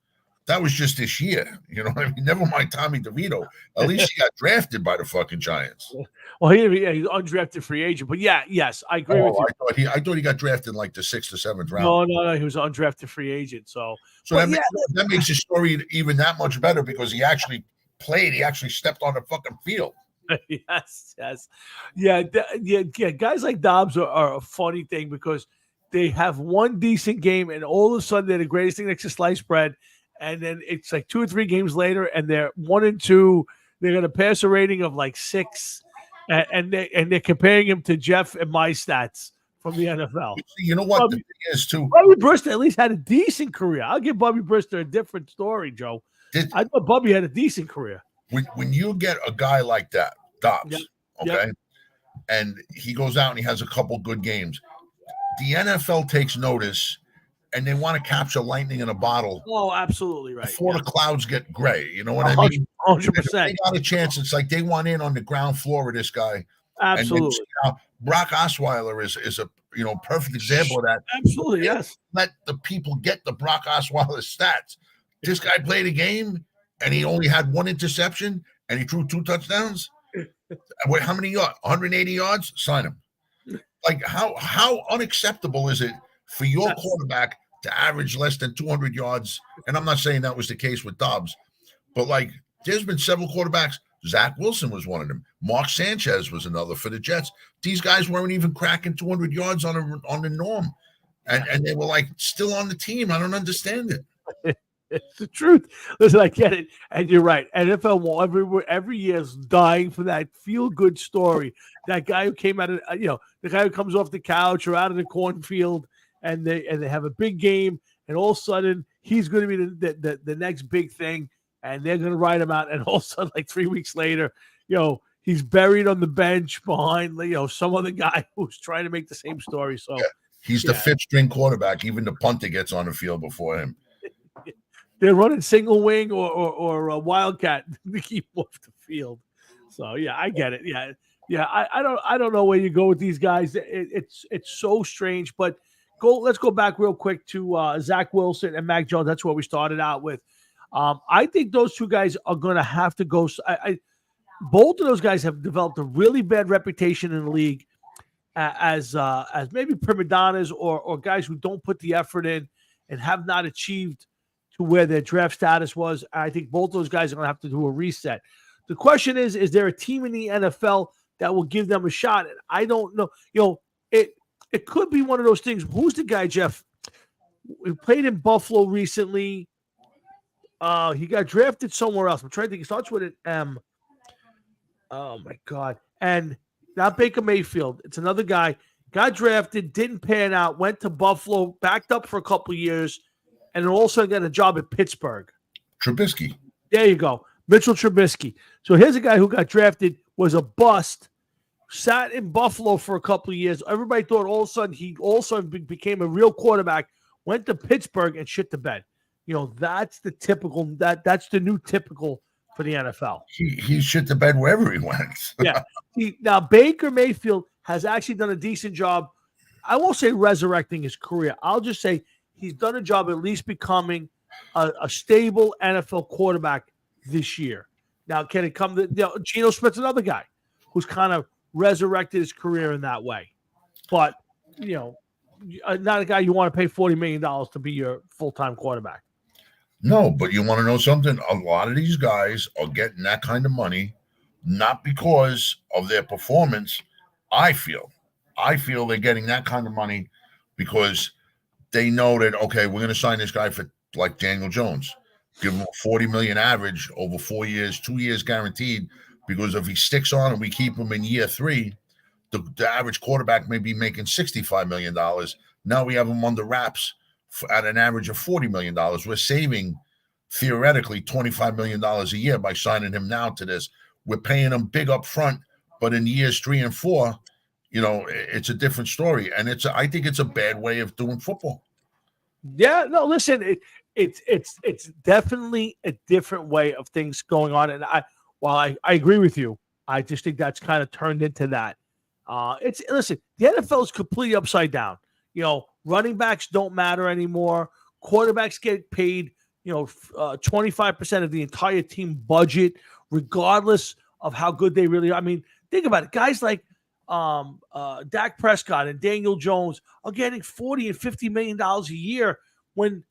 That was just this year, you know what I mean? Never mind Tommy DeVito. At least he got drafted by the fucking Giants. Well, he's undrafted free agent, but yes, I agree with you. I thought he got drafted in like the 6th or 7th round. No, he was an undrafted free agent. So that makes the story even that much better because he actually played. He actually stepped on the fucking field. Yes. Yeah. Guys like Dobbs are a funny thing because they have one decent game and all of a sudden they're the greatest thing next to sliced bread. And then it's like 2 or 3 games later, and they're 1-2. They're going to pass a rating of like 6, and they're comparing him to Jeff and my stats from the NFL. You know what the thing is too. Bubby Brister at least had a decent career. I'll give Bubby Brister a different story, Joe. I thought Bubby had a decent career. When you get a guy like that, Dobbs, and he goes out and he has a couple good games, the NFL takes notice. And they want to capture lightning in a bottle. Oh, absolutely right. Before the clouds get gray. You know what I mean? 100%. They got a chance. It's like they want in on the ground floor of this guy. Absolutely. And Brock Osweiler is a perfect example of that. Absolutely, yes. Let the people get the Brock Osweiler stats. This guy played a game and he only had 1 interception and he threw 2 touchdowns. How many yards? 180 yards? Sign him. Like how unacceptable is it for your quarterback to average less than 200 yards? And I'm not saying that was the case with Dobbs, but like there's been several quarterbacks. Zach Wilson was one of them. Mark Sanchez was another for the Jets. These guys weren't even cracking 200 yards on the norm. And they were like still on the team. I don't understand it. It's the truth. Listen, I get it. And you're right. NFL every year is dying for that feel-good story. That guy who came out of, the guy who comes off the couch or out of the cornfield, and they have a big game, and all of a sudden he's going to be the next big thing, and they're going to ride him out, and all of a sudden, like 3 weeks later, he's buried on the bench behind some other guy who's trying to make the same story. So he's the 5th string quarterback. Even the punter gets on the field before him. They're running single wing or a wildcat to keep off the field. So I get it. Yeah. I don't know where you go with these guys. It's so strange, but. Let's go back real quick to Zach Wilson and Mac Jones. That's what we started out with. I think those 2 guys are going to have to go. Both of those guys have developed a really bad reputation in the league as maybe prima donnas or guys who don't put the effort in and have not achieved to where their draft status was. I think both those guys are going to have to do a reset. The question is there a team in the NFL that will give them a shot? And I don't know. It could be one of those things. Who's the guy, Jeff? He played in Buffalo recently. He got drafted somewhere else. I'm trying to think. It starts with an M. Oh, my God. And not Baker Mayfield. It's another guy. Got drafted, didn't pan out, went to Buffalo, backed up for a couple of years, and then also got a job at Pittsburgh. Trubisky. There you go. Mitchell Trubisky. So here's a guy who got drafted, was a bust, sat in Buffalo for a couple of years. Everybody thought all of a sudden became a real quarterback, went to Pittsburgh and shit the bed. That's the typical, that's the new typical for the NFL. He shit the bed wherever he went. Yeah. Now Baker Mayfield has actually done a decent job. I won't say resurrecting his career. I'll just say he's done a job at least becoming a stable NFL quarterback this year. Now, can it come to Geno Smith's another guy who's kind of resurrected his career in that way, but not a guy you want to pay $40 million to be your full-time quarterback. No, but you want to know something? A lot of these guys are getting that kind of money not because of their performance. I feel they're getting that kind of money because they know that, okay, we're going to sign this guy for like Daniel Jones, give him $40 million average over 4 years, 2 years guaranteed. Because if he sticks on and we keep him in year 3, the average quarterback may be making $65 million. Now we have him under wraps at an average of $40 million. We're saving, theoretically, $25 million a year by signing him now to this. we're paying them big up front, but in years 3 and 4, it's a different story. And I think it's a bad way of doing football. Yeah, no, listen, it's definitely a different way of things going on. And while I agree with you, I just think that's kind of turned into that. Listen, the NFL is completely upside down. Running backs don't matter anymore. Quarterbacks get paid, 25% of the entire team budget, regardless of how good they really are. I mean, think about it. Guys like Dak Prescott and Daniel Jones are getting $40 and $50 million a year when,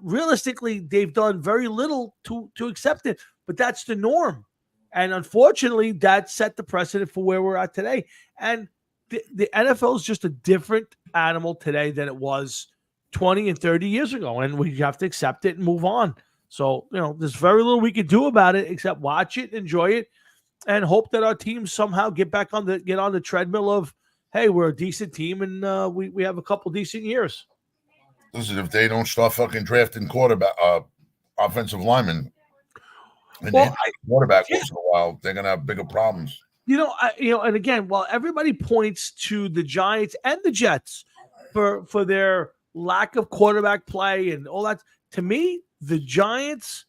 realistically, they've done very little to accept it. But that's the norm. And unfortunately, that set the precedent for where we're at today. And the NFL is just a different animal today than it was 20 and 30 years ago. And we have to accept it and move on. So, there's very little we can do about it except watch it, enjoy it, and hope that our teams somehow get on the treadmill of, hey, we're a decent team and we have a couple decent years. Listen, if they don't start fucking drafting offensive linemen, and quarterback once in a while, they're gonna have bigger problems. And again, while everybody points to the Giants and the Jets for their lack of quarterback play and all that, to me, the Giants'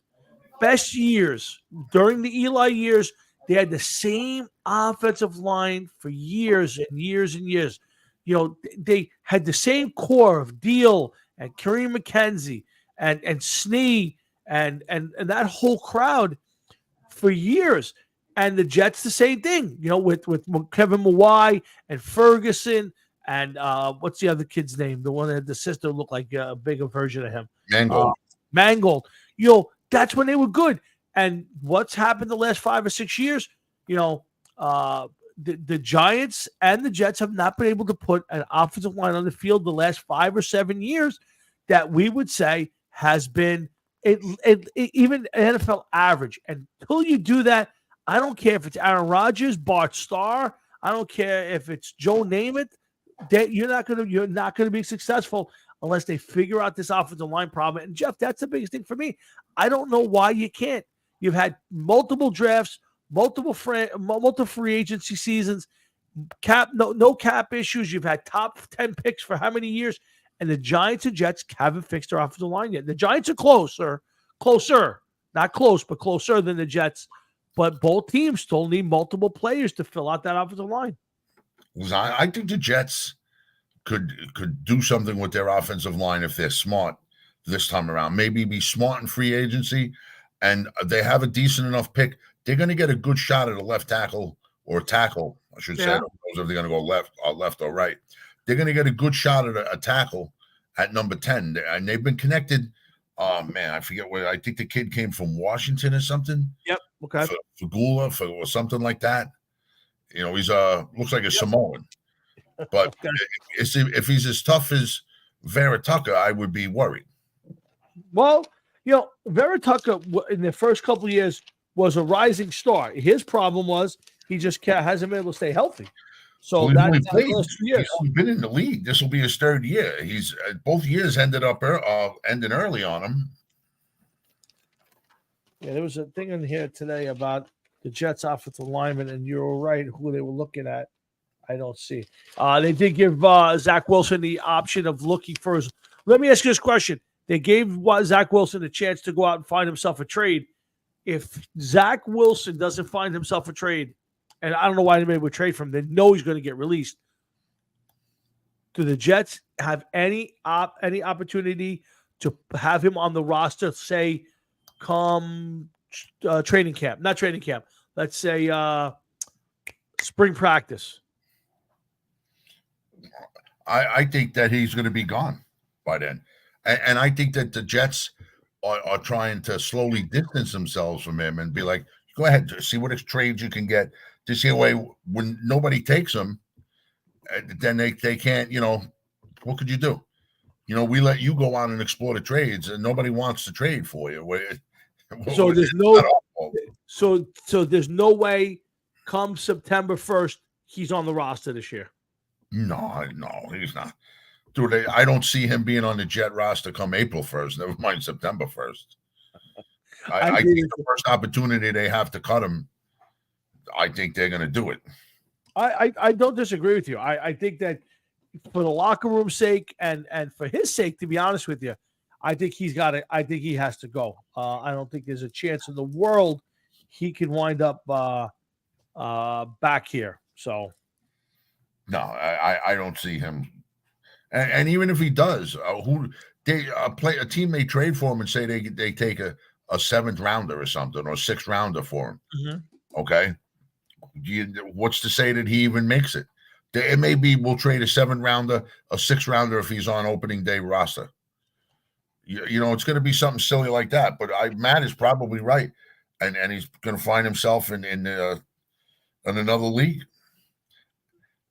best years during the Eli years, they had the same offensive line for years and years and years. They had the same core of Deal and Kareem McKenzie and Snee and that whole crowd for years. And the Jets, the same thing, with Kevin Mawai and Ferguson and what's the other kid's name? The one that had the sister looked like a bigger version of him. Mangold. That's when they were good. And what's happened the last 5 or 6 years? The Giants and the Jets have not been able to put an offensive line on the field the last 5 or 7 years that we would say has been even NFL average. And until you do that, I don't care if it's Aaron Rodgers, Bart Starr. I don't care if it's Joe Namath. You're not gonna be successful unless they figure out this offensive line problem. And Jeff, that's the biggest thing for me. I don't know why you can't. You've had multiple drafts, multiple free agency seasons, no cap issues. You've had top 10 picks for how many years? And the Giants and Jets haven't fixed their offensive line yet. The Giants are closer, not close, but closer than the Jets. But both teams still need multiple players to fill out that offensive line. I think the Jets could do something with their offensive line if they're smart this time around. Maybe be smart in free agency, and they have a decent enough pick. They're going to get a good shot at a left tackle or tackle, I should say. I don't know if they're going to go left or right. They're going to get a good shot at a tackle at number 10. And they've been connected. Oh, man, I forget where. I think the kid came from Washington or something. Yep. Okay. Fagula or something like that. He's looks like a Samoan. But if he's as tough as Vera Tucker, I would be worried. Well, Vera Tucker in the first couple of years was a rising star. His problem was he just hasn't been able to stay healthy. So that's the last 2 years. He's been in the league. This will be his third year. He's both years ending early on him. Yeah, there was a thing in here today about the Jets offensive lineman, and you're right who they were looking at. I don't see. They did give Zach Wilson the option of looking for his. Let me ask you this question. They gave Zach Wilson a chance to go out and find himself a trade. If Zach Wilson doesn't find himself a trade, and I don't know why anybody would trade from him, they know he's going to get released. Do the Jets have any opportunity to have him on the roster, say, come training camp? Not training camp. Let's say spring practice. I think that he's going to be gone by then. And I think that the Jets are trying to slowly distance themselves from him and be like, go ahead, see what trades you can get. To see a way when nobody takes them, then they can't, what could you do? We let you go on and explore the trades and nobody wants to trade for you. So there's no way come September 1st, he's on the roster this year. No, he's not. Dude, I don't see him being on the Jet roster come April 1st, never mind September 1st. I think the first opportunity they have to cut him, I think they're going to do it. I don't disagree with you. I think that for the locker room's sake and for his sake, to be honest with you, I think he has to go. I don't think there's a chance in the world he can wind up back here. So no, I don't see him. And even if he does, a team may trade for him and say they take a 7th rounder or something, or a 6th rounder for him. Mm-hmm. Okay, what's to say that he even makes it? It may be we'll trade a 7th rounder, a 6th rounder if he's on opening day roster. You know, it's going to be something silly like that. But Matt is probably right, and he's going to find himself in another league.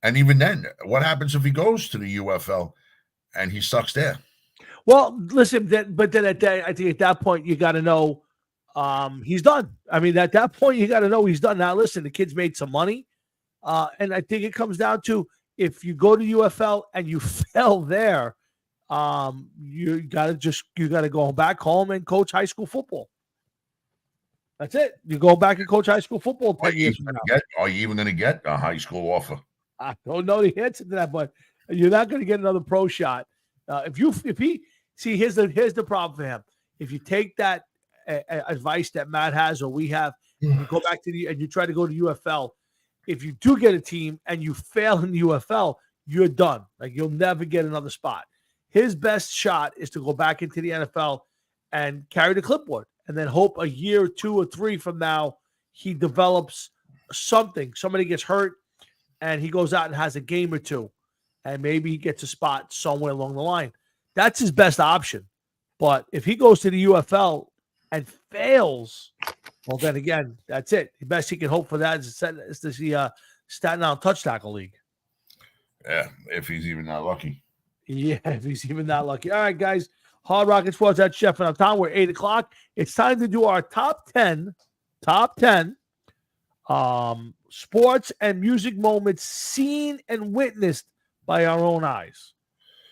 And even then, what happens if he goes to the UFL and he sucks there? Well, listen, but then I think at that point you got to know he's done. I mean, at that point you got to know he's done. Now, listen, the kid's made some money, and I think it comes down to if you go to UFL and you fail there, you got to go back home and coach high school football. That's it. You go back and coach high school football. Are you even going to get a high school offer? I don't know the answer to that, but you're not going to get another pro shot. Here's the problem for him. If you take that advice that Matt has or we have, you go back to and you try to go to UFL. If you do get a team and you fail in the UFL, you're done. Like you'll never get another spot. His best shot is to go back into the NFL and carry the clipboard, and then hope a year, 2 or 3 from now he develops something. Somebody gets hurt, and he goes out and has a game or 2, and maybe he gets a spot somewhere along the line. That's his best option. But if he goes to the UFL and fails, well, then again, that's it. The best he can hope for that is the Staten Island Touch Tackle League. Yeah, if he's even not lucky. Yeah, if he's even not lucky. All right, guys. Hard Rocket Sports at Chef and Tom. We're 8 o'clock. It's time to do our top 10 sports and music moments seen and witnessed by our own eyes.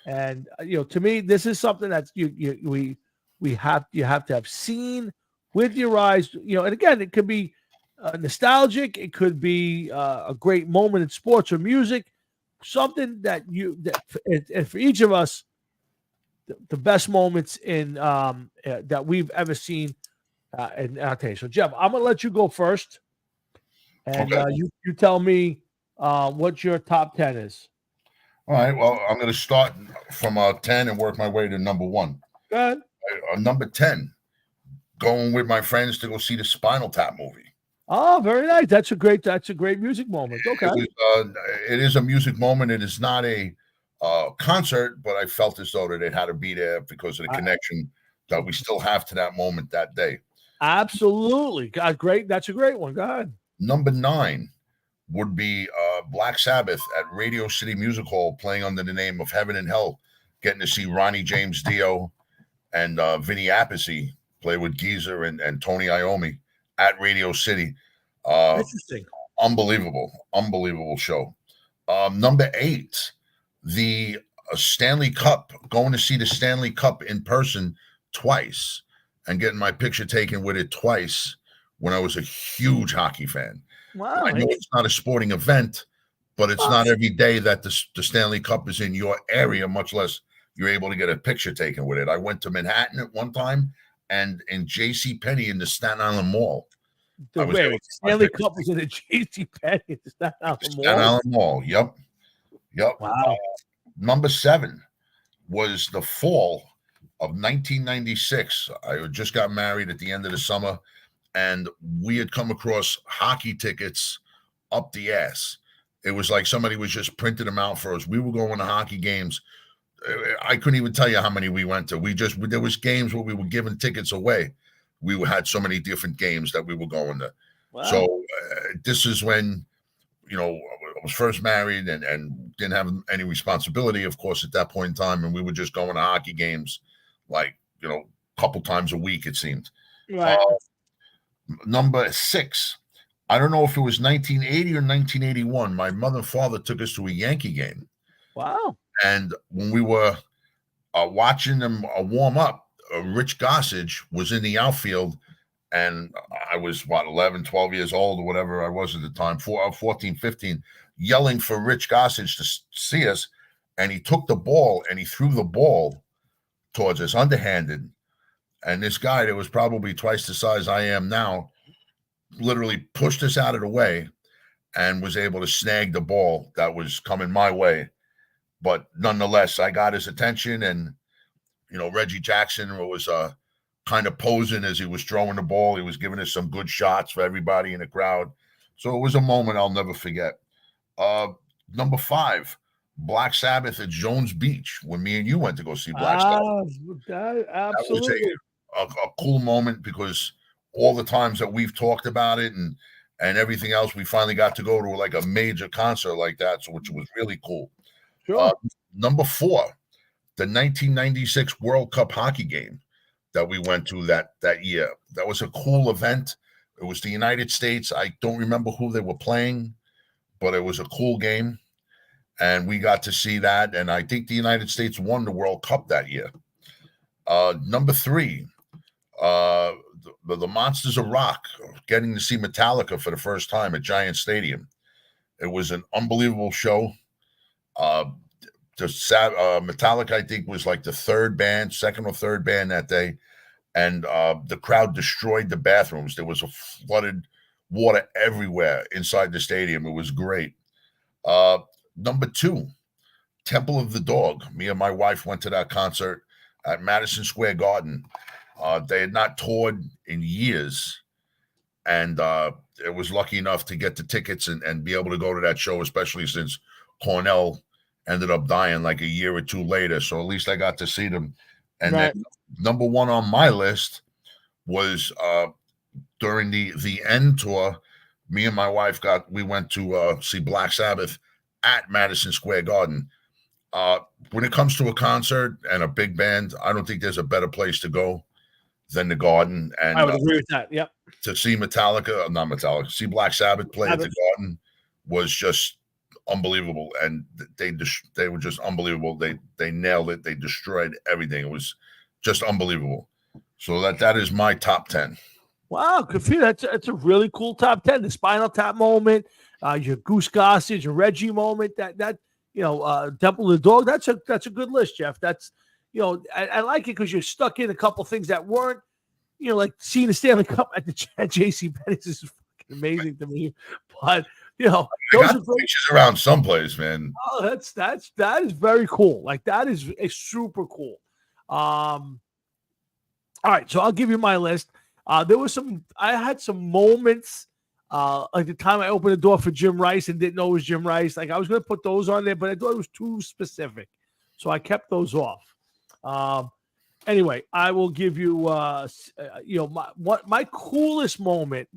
And to me, this is something that's you have to have seen with your eyes. And again, it could be nostalgic. It could be a great moment in sports or music. Something that and for each of us, the best moments in that we've ever seen. And I'll tell you. So, Jeff, I'm gonna let you go first, and okay. You tell me what your top 10 is. All right. Well, I'm going to start from 10 and work my way to number 1. Go ahead. Number 10, going with my friends to go see the Spinal Tap movie. Oh, very nice. That's a great music moment. Okay. It is a music moment. It is not a concert, but I felt as though that it had to be there because of the connection that we still have to that moment that day. Absolutely. God, great. That's a great one. Go ahead. Number 9 would be Black Sabbath at Radio City Music Hall, playing under the name of Heaven and Hell, getting to see Ronnie James Dio and Vinny Appice play with Geezer and Tony Iommi at Radio City. Interesting. Unbelievable show. Number 8, the Stanley Cup, going to see the Stanley Cup in person twice and getting my picture taken with it twice when I was a huge hockey fan. Wow. I know it's not a sporting event, but it's not every day that the Stanley Cup is in your area, much less you're able to get a picture taken with it. I went to Manhattan at one time and in JCPenney in the Staten Island Mall. The Stanley Cup was in the JCPenney in the Staten Island Mall? Staten Island Mall, yep. Wow. Number 7 was the fall of 1996. I just got married at the end of the summer, and we had come across hockey tickets up the ass. It was like somebody was just printing them out for us. We were going to hockey games. I couldn't even tell you how many we went to. There was games where we were giving tickets away. We had so many different games that we were going to. Wow. So this is when, I was first married and didn't have any responsibility, of course, at that point in time. And we were just going to hockey games like, a couple times a week, it seemed. Right. Number 6, I don't know if it was 1980 or 1981. My mother and father took us to a Yankee game. Wow. And when we were watching them warm up, Rich Gossage was in the outfield, And I was, 11, 12 years old or whatever I was at the time, 14, 15, yelling for Rich Gossage to see us. And he took the ball and he threw the ball towards us underhanded. And this guy that was probably twice the size I am now literally pushed us out of the way and was able to snag the ball that was coming my way. But nonetheless, I got his attention. And, Reggie Jackson was kind of posing as he was throwing the ball. He was giving us some good shots for everybody in the crowd. So it was a moment I'll never forget. Number 5, Black Sabbath at Jones Beach, when me and you went to go see Black Sabbath. Absolutely. That was a cool moment, because all the times that we've talked about it and everything else, we finally got to go to like a major concert like that, so which was really cool. Sure. Number 4, the 1996 World Cup hockey game that we went to that year. That was a cool event. It was the United States. I don't remember who they were playing, but it was a cool game. And we got to see that. And I think the United States won the World Cup that year. Number 3, the Monsters of Rock, getting to see Metallica for the first time at Giant Stadium. It was an unbelievable show. Metallica, I think, was like the second or third band that day. And the crowd destroyed the bathrooms. There was a flooded water everywhere inside the stadium. It was great. Number 2, Temple of the Dog. Me and my wife went to that concert at Madison Square Garden. They had not toured in years, and it was lucky enough to get the tickets and be able to go to that show, especially since Cornell ended up dying like a year or 2 later. So at least I got to see them. And right. Then number 1 on my list was during the end tour. Me and my wife we went to see Black Sabbath at Madison Square Garden. When it comes to a concert and a big band, I don't think there's a better place to go than the Garden. And I would agree with that. Yep. To see see Black Sabbath play at the Garden was just unbelievable. And they were just unbelievable. They nailed it. They destroyed everything. It was just unbelievable. So that is my top 10. Wow, good for you. That's a really cool top 10. The Spinal Tap moment, your Goose Gossage, your Reggie moment, that Temple of the Dog. That's a good list, Jeff. That's I like it because you're stuck in a couple things that weren't, like seeing the Stanley Cup at the J.C. Penney's is fucking amazing to me. But those are pictures around someplace, man. Oh, that is very cool. Like that is super cool. All right, so I'll give you my list. I had some moments, like the time I opened the door for Jim Rice and didn't know it was Jim Rice. Like I was going to put those on there, but I thought it was too specific. So I kept those off. Anyway, I will give you, my coolest moment.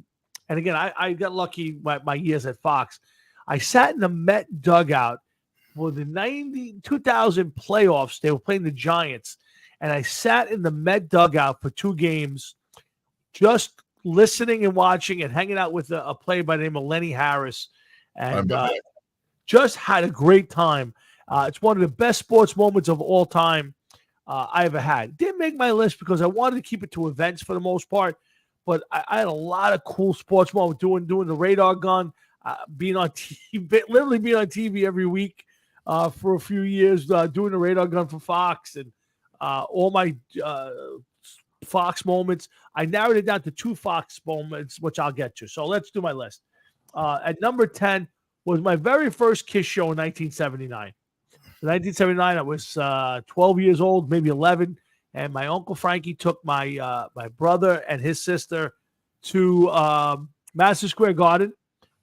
And again, I got lucky my years at Fox. I sat in the Met dugout for the 2000 playoffs. They were playing the Giants. And I sat in the Met dugout for 2 games, just listening and watching and hanging out with a player by the name of Lenny Harris. And just had a great time. It's one of the best sports moments of all time I ever had. Didn't make my list because I wanted to keep it to events for the most part. But I had a lot of cool sports moments doing the radar gun, being on TV, literally being on TV every week for a few years, doing the radar gun for Fox and all my Fox moments. I narrowed it down to 2 Fox moments, which I'll get to. So let's do my list. At number 10 was my very first Kiss show in 1979. In 1979, I was 12 years old, maybe 11. And my Uncle Frankie took my my brother and his sister to Madison Square Garden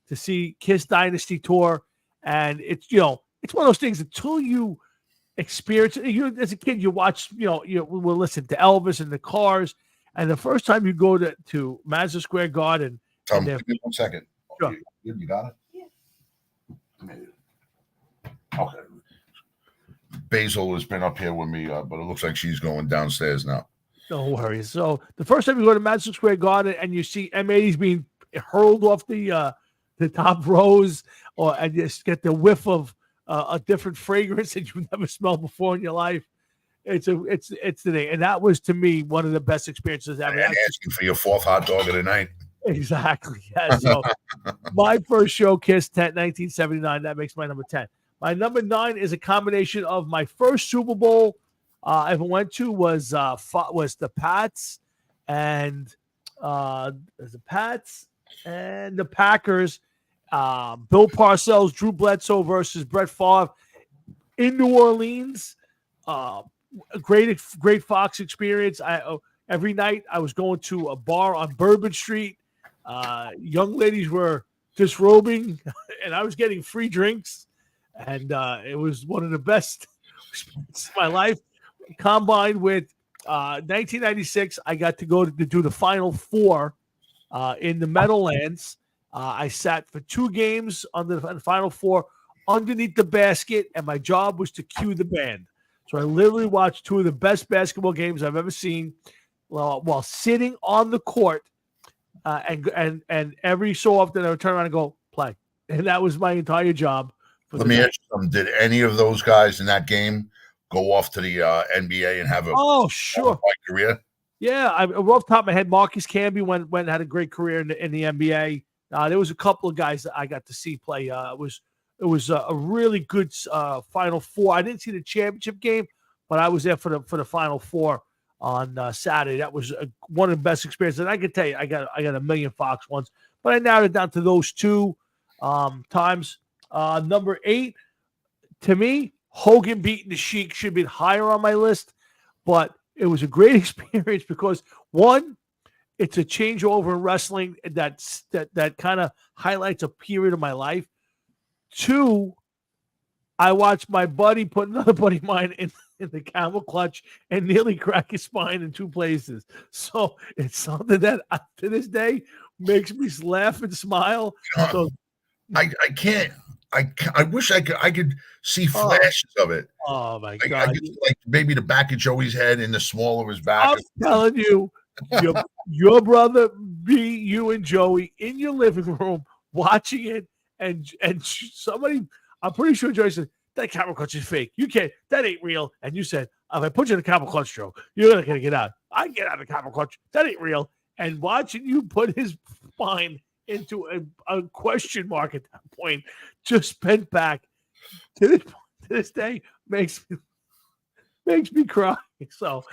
to see Kiss Dynasty Tour. And it's one of those things until you experience it. As a kid, you watch, we'll listen to Elvis in the cars. And the first time you go to Madison Square Garden. Tom, give me 1 second. Sure. You got it? Yeah. Okay. Basil has been up here with me, but it looks like she's going downstairs now. No worries. So the first time you go to Madison Square Garden and you see M80s being hurled off the top rows, and just get the whiff of a different fragrance that you've never smelled before in your life, It's the thing, and that was to me one of the best experiences ever. And asking for your 4th hot dog of the night. Exactly. Yeah. So my first show, Kiss, 1979. That makes my number 10. My number 9 is a combination of my first Super Bowl I ever went to was the Pats and the Packers. Bill Parcells, Drew Bledsoe versus Brett Favre in New Orleans. A great Fox experience. Every night I was going to a bar on Bourbon Street. Young ladies were disrobing, and I was getting free drinks, and it was one of the best experiences of my life. Combined with 1996, I got to go to do the Final Four in the Meadowlands. I sat for 2 games on the Final Four underneath the basket, and my job was to cue the band. So I literally watched 2 of the best basketball games I've ever seen while sitting on the court. And every so often I would turn around and go, play. And that was my entire job. Let me ask you something. Did any of those guys in that game go off to the NBA and have a career? Yeah, off the top of my head, Marcus Camby went and had a great career in the NBA. There was a couple of guys that I got to see play. It was a really good Final Four. I didn't see the championship game, but I was there for the Final Four on Saturday. That was one of the best experiences. And I can tell you, I got a million Fox ones, but I narrowed it down to those 2 times. Number 8, to me, Hogan beating the Sheik should be higher on my list, but it was a great experience because, one, it's a changeover in wrestling that kind of highlights a period of my life. 2, I watched my buddy put another buddy of mine in the camel clutch and nearly crack his spine in 2 places. So it's something that to this day makes me laugh and smile. So I can't. I wish I could see flashes of it. Oh my God! I could, like maybe the back of Joey's head and the small of his back. I'm telling you, your brother, you and Joey in your living room watching it, and somebody, I'm pretty sure Joey said that camera clutch is fake. You can't. That ain't real. And you said, if I put you in the camera clutch, Joe, you're not gonna get out. I get out of the camera clutch. That ain't real. And watching you put his spine into a question mark at that point, just bent back to this day makes me cry. So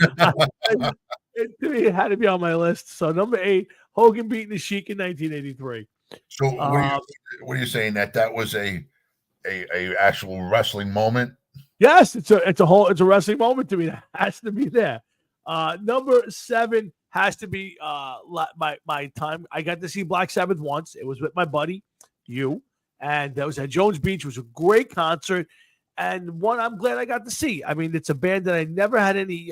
it had to be on my list. So number 8, Hogan beating the Sheik in 1983. So what are you saying that was a actual wrestling moment? Yes, it's a wrestling moment to me. That has to be there. Number 7 has to be my time. I got to see Black Sabbath once. It was with my buddy, and that was at Jones Beach. It was a great concert, and one I'm glad I got to see. I mean, it's a band that I never had any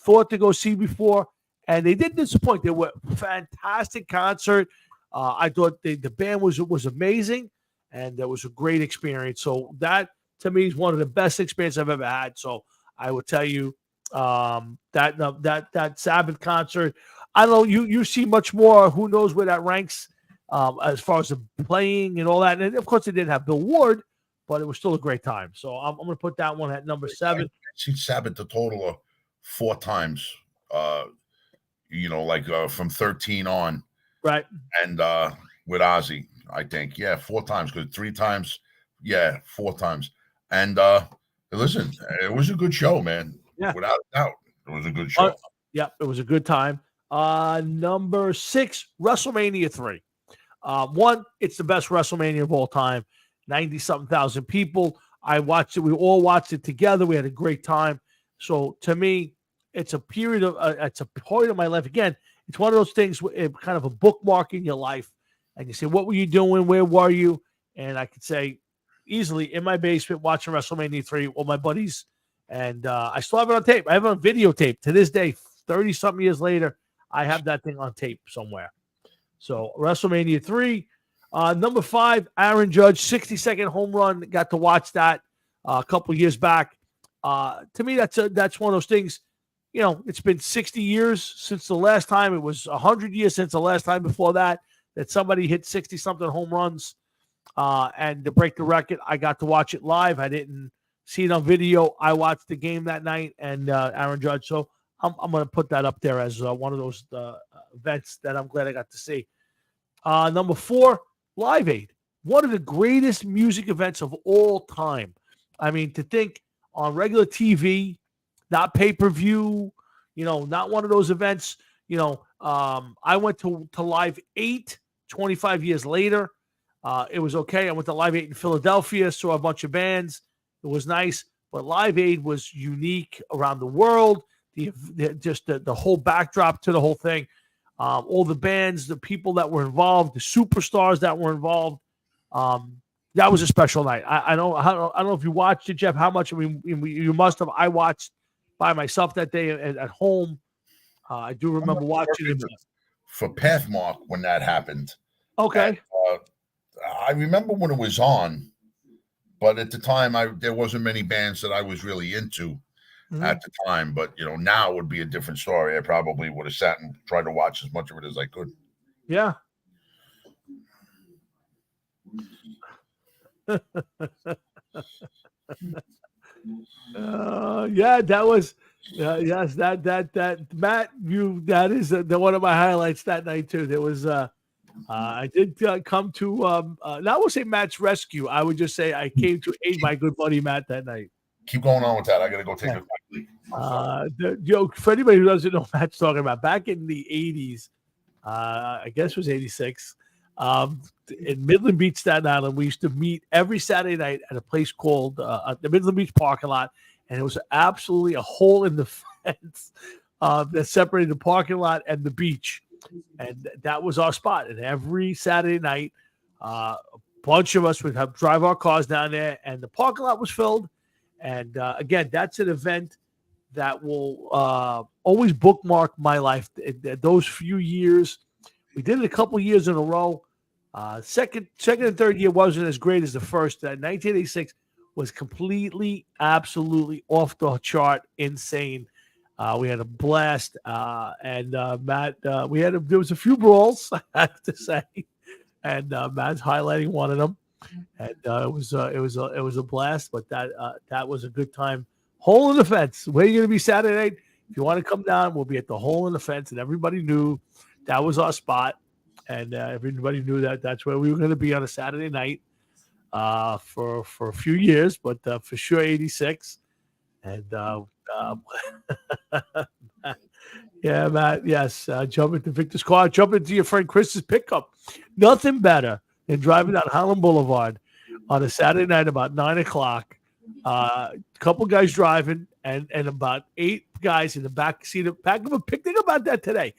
thought to go see before, and they didn't disappoint. They were a fantastic concert. I thought the band was amazing, and that was a great experience. So that, to me, is one of the best experiences I've ever had. So I would tell you, that Sabbath concert, I don't know, you see much more. Who knows where that ranks as far as the playing and all that. And of course, they didn't have Bill Ward, but it was still a great time. So I'm going to put that one at number 7. I've seen Sabbath a total of 4 times. From 13 on, right? And with Ozzy, I think 4 times, because 3 times, 4 times. And listen, it was a good show, man. Yeah. Without a doubt, it was a good show. It was a good time. Number 6, WrestleMania 3. 1, it's the best WrestleMania of all time. 90-something thousand people. I watched it. We all watched it together. We had a great time. So to me, it's a period of it's a point of my life. Again, it's one of those things, kind of a bookmark in your life. And you say, what were you doing? Where were you? And I could say easily in my basement watching WrestleMania 3 with my buddies. And I still have it on tape. I have it on videotape to this day. 30-something years later, I have that thing on tape somewhere. So WrestleMania 3. Number 5, Aaron Judge, 60-second home run. Got to watch that a couple years back. To me, that's one of those things. You know, it's been 60 years since the last time. It was 100 years since the last time before that somebody hit 60-something home runs. And to break the record, I got to watch it live. I didn't see it on video. I watched the game that night, and Aaron Judge. So I'm going to put that up there as one of those events that I'm glad I got to see. Number 4, Live Aid. One of the greatest music events of all time. I mean, to think on regular TV, not pay-per-view, not one of those events. I went to Live 8 25 years later. It was okay. I went to Live 8 in Philadelphia, saw a bunch of bands. It was nice, but Live Aid was unique around the world. The whole backdrop to the whole thing, all the bands, the people that were involved, the superstars that were involved. That was a special night. I don't know if you watched it, Jeff. How much? I mean, you must have. I watched by myself that day at home. I do remember watching it for Pathmark when that happened. Okay. And, I remember when it was on, but at the time, there wasn't many bands that I was really into at the time. But now it would be a different story. I probably would have sat and tried to watch as much of it as I could. Yeah. Yeah, that was yes, that Matt, that is one of my highlights that night too. There was I did come to not I would say Matt's rescue. I would just say I came to aid my good buddy Matt that night. Keep going on with that. I gotta go take a quick leak. For anybody who doesn't know what Matt's talking about, back in the 80s, I guess it was 86. In Midland Beach, Staten Island, we used to meet every Saturday night at a place called the Midland Beach parking lot, and it was absolutely a hole in the fence that separated the parking lot and the beach, and that was our spot. And every Saturday night, a bunch of us would drive our cars down there, and the parking lot was filled. And again, that's an event that will always bookmark my life. Those few years, we did it a couple years in a row. Second and third year wasn't as great as the first. 1986 was completely, absolutely off the chart, insane. We had a blast, and Matt, there was a few brawls, I have to say, and Matt's highlighting one of them, and it was a blast. But that was a good time. Hole in the Fence. Where are you going to be Saturday night? If you want to come down, we'll be at the Hole in the Fence, and everybody knew that was our spot. And everybody knew that that's where we were going to be on a Saturday night for a few years, but for sure 86. And yeah, Matt, yes, jump into Victor's car, jump into your friend Chris's pickup. Nothing better than driving down Highland Boulevard on a Saturday night about 9 o'clock. A couple guys driving and about 8 guys in the back seat of a pickup. Think about that today.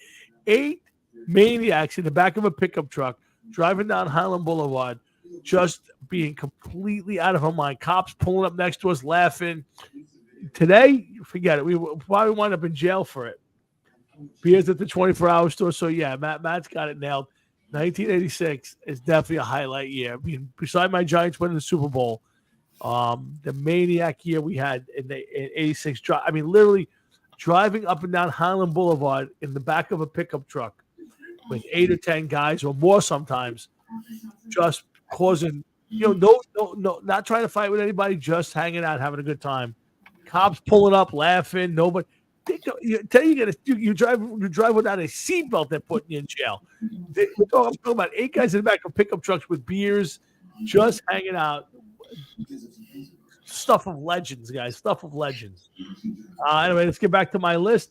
8 maniacs in the back of a pickup truck driving down Highland Boulevard, just being completely out of our mind. Cops pulling up next to us, laughing. Today, forget it. We probably wind up in jail for it. Beers at the 24-hour store. So yeah, Matt's got it nailed. 1986 is definitely a highlight year. I mean, beside my Giants winning the Super Bowl, the maniac year we had in 86. I mean, literally driving up and down Highland Boulevard in the back of a pickup truck with 8 or 10 guys or more sometimes, just causing, no, not trying to fight with anybody, just hanging out, having a good time. Cops pulling up, laughing. Nobody. You drive without a seatbelt, they're putting you in jail. I'm talking about 8 guys in the back of pickup trucks with beers, just hanging out. Stuff of legends, guys. Stuff of legends. Anyway, let's get back to my list.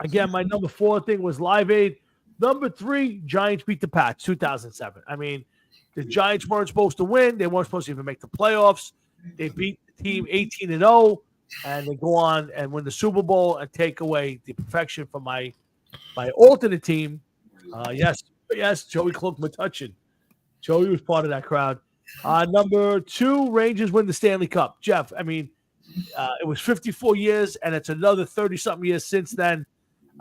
Again, my number 4 thing was Live Aid. Number 3, Giants beat the Pats, 2007. I mean, the Giants weren't supposed to win. They weren't supposed to even make the playoffs. They beat the team 18-0, and they go on and win the Super Bowl and take away the perfection from my alternate team. Yes, Joey Cloak Metuchen. Joey was part of that crowd. Number 2, Rangers win the Stanley Cup. Jeff, I mean, it was 54 years, and it's another 30-something years since then.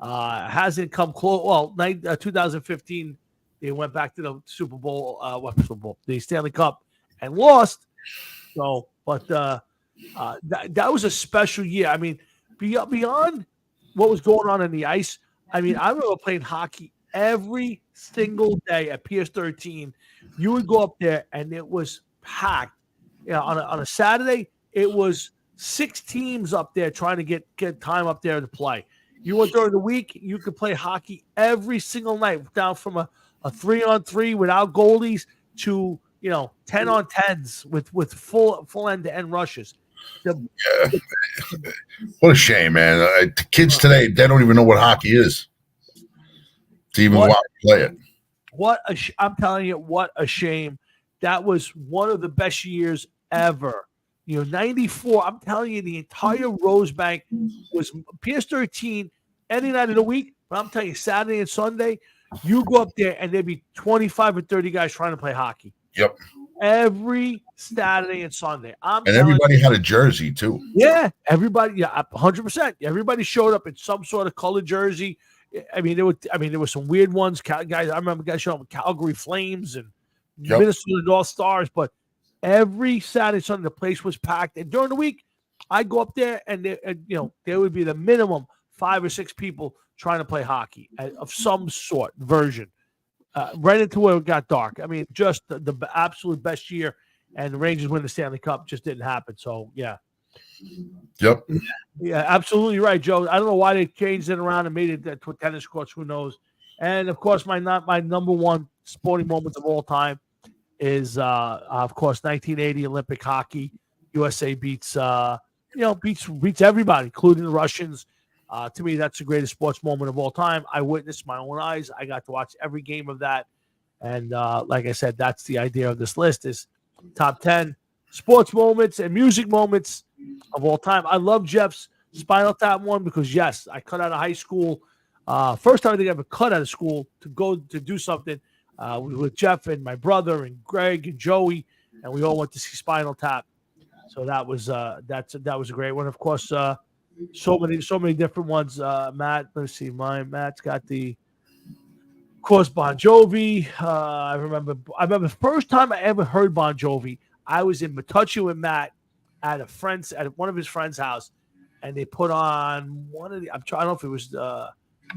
Hasn't come close. Well, 2015, they went back to the Super Bowl, the Stanley Cup, and lost. So, but that was a special year. I mean, beyond what was going on in the ice, I mean, I remember playing hockey every single day at PS13. You would go up there, and it was packed. On a Saturday, it was 6 teams up there trying to get time up there to play. You went during the week, you could play hockey every single night, down from a 3-on-3 without goalies to 10-on-10s with full end-to-end rushes. What a shame, man. The kids today, they don't even know what hockey is to even go out and play it. I'm telling you, what a shame. That was one of the best years ever. 94, I'm telling you, the entire Rosebank was PS13 any night of the week. But I'm telling you, Saturday and Sunday, you go up there and there'd be 25 or 30 guys trying to play hockey. Yep. Every Saturday and Sunday. And everybody had a jersey too. Yeah, everybody. Yeah, 100%. Everybody showed up in some sort of colored jersey. I mean, there were some weird ones. Guys, I remember guys showing up with Calgary Flames and Minnesota North Stars. But every Saturday, Sunday, the place was packed. And during the week, I'd go up there, and there would be the minimum 5 or 6 people trying to play hockey of some sort version. Right into where it got dark. I mean, just the absolute best year, and the Rangers win the Stanley Cup just didn't happen. So, yeah. Yep. Yeah, absolutely right, Joe. I don't know why they changed it around and made it to tennis courts. Who knows? And, of course, my number one sporting moment of all time is, of course, 1980 Olympic hockey. USA beats everybody, including the Russians. To me, that's the greatest sports moment of all time. I witnessed my own eyes. I got to watch every game of that. And like I said, that's the idea of this list is top 10 sports moments and music moments of all time. I love Jeff's Spinal Tap one because, yes, I cut out of high school. First time I think I ever cut out of school to go to do something with Jeff and my brother and Greg and Joey, and we all went to see Spinal Tap. So that was that was a great one. Of course, so many different ones. Matt, let's see, Matt's got the, of course, Bon Jovi. I remember the first time I ever heard Bon Jovi. I was in Metuchen with Matt at one of his friend's house, and they put on I don't know if it was the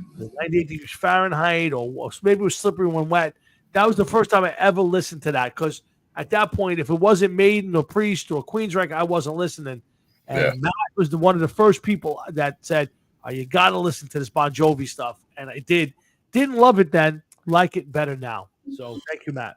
98 degrees Fahrenheit or maybe it was Slippery When Wet. That was the first time I ever listened to that, because at that point, if it wasn't Maiden or Priest or Queensrÿche, I wasn't listening. And Matt was one of the first people that said, you got to listen to this Bon Jovi stuff. And I did. Didn't love it then, like it better now. So thank you, Matt.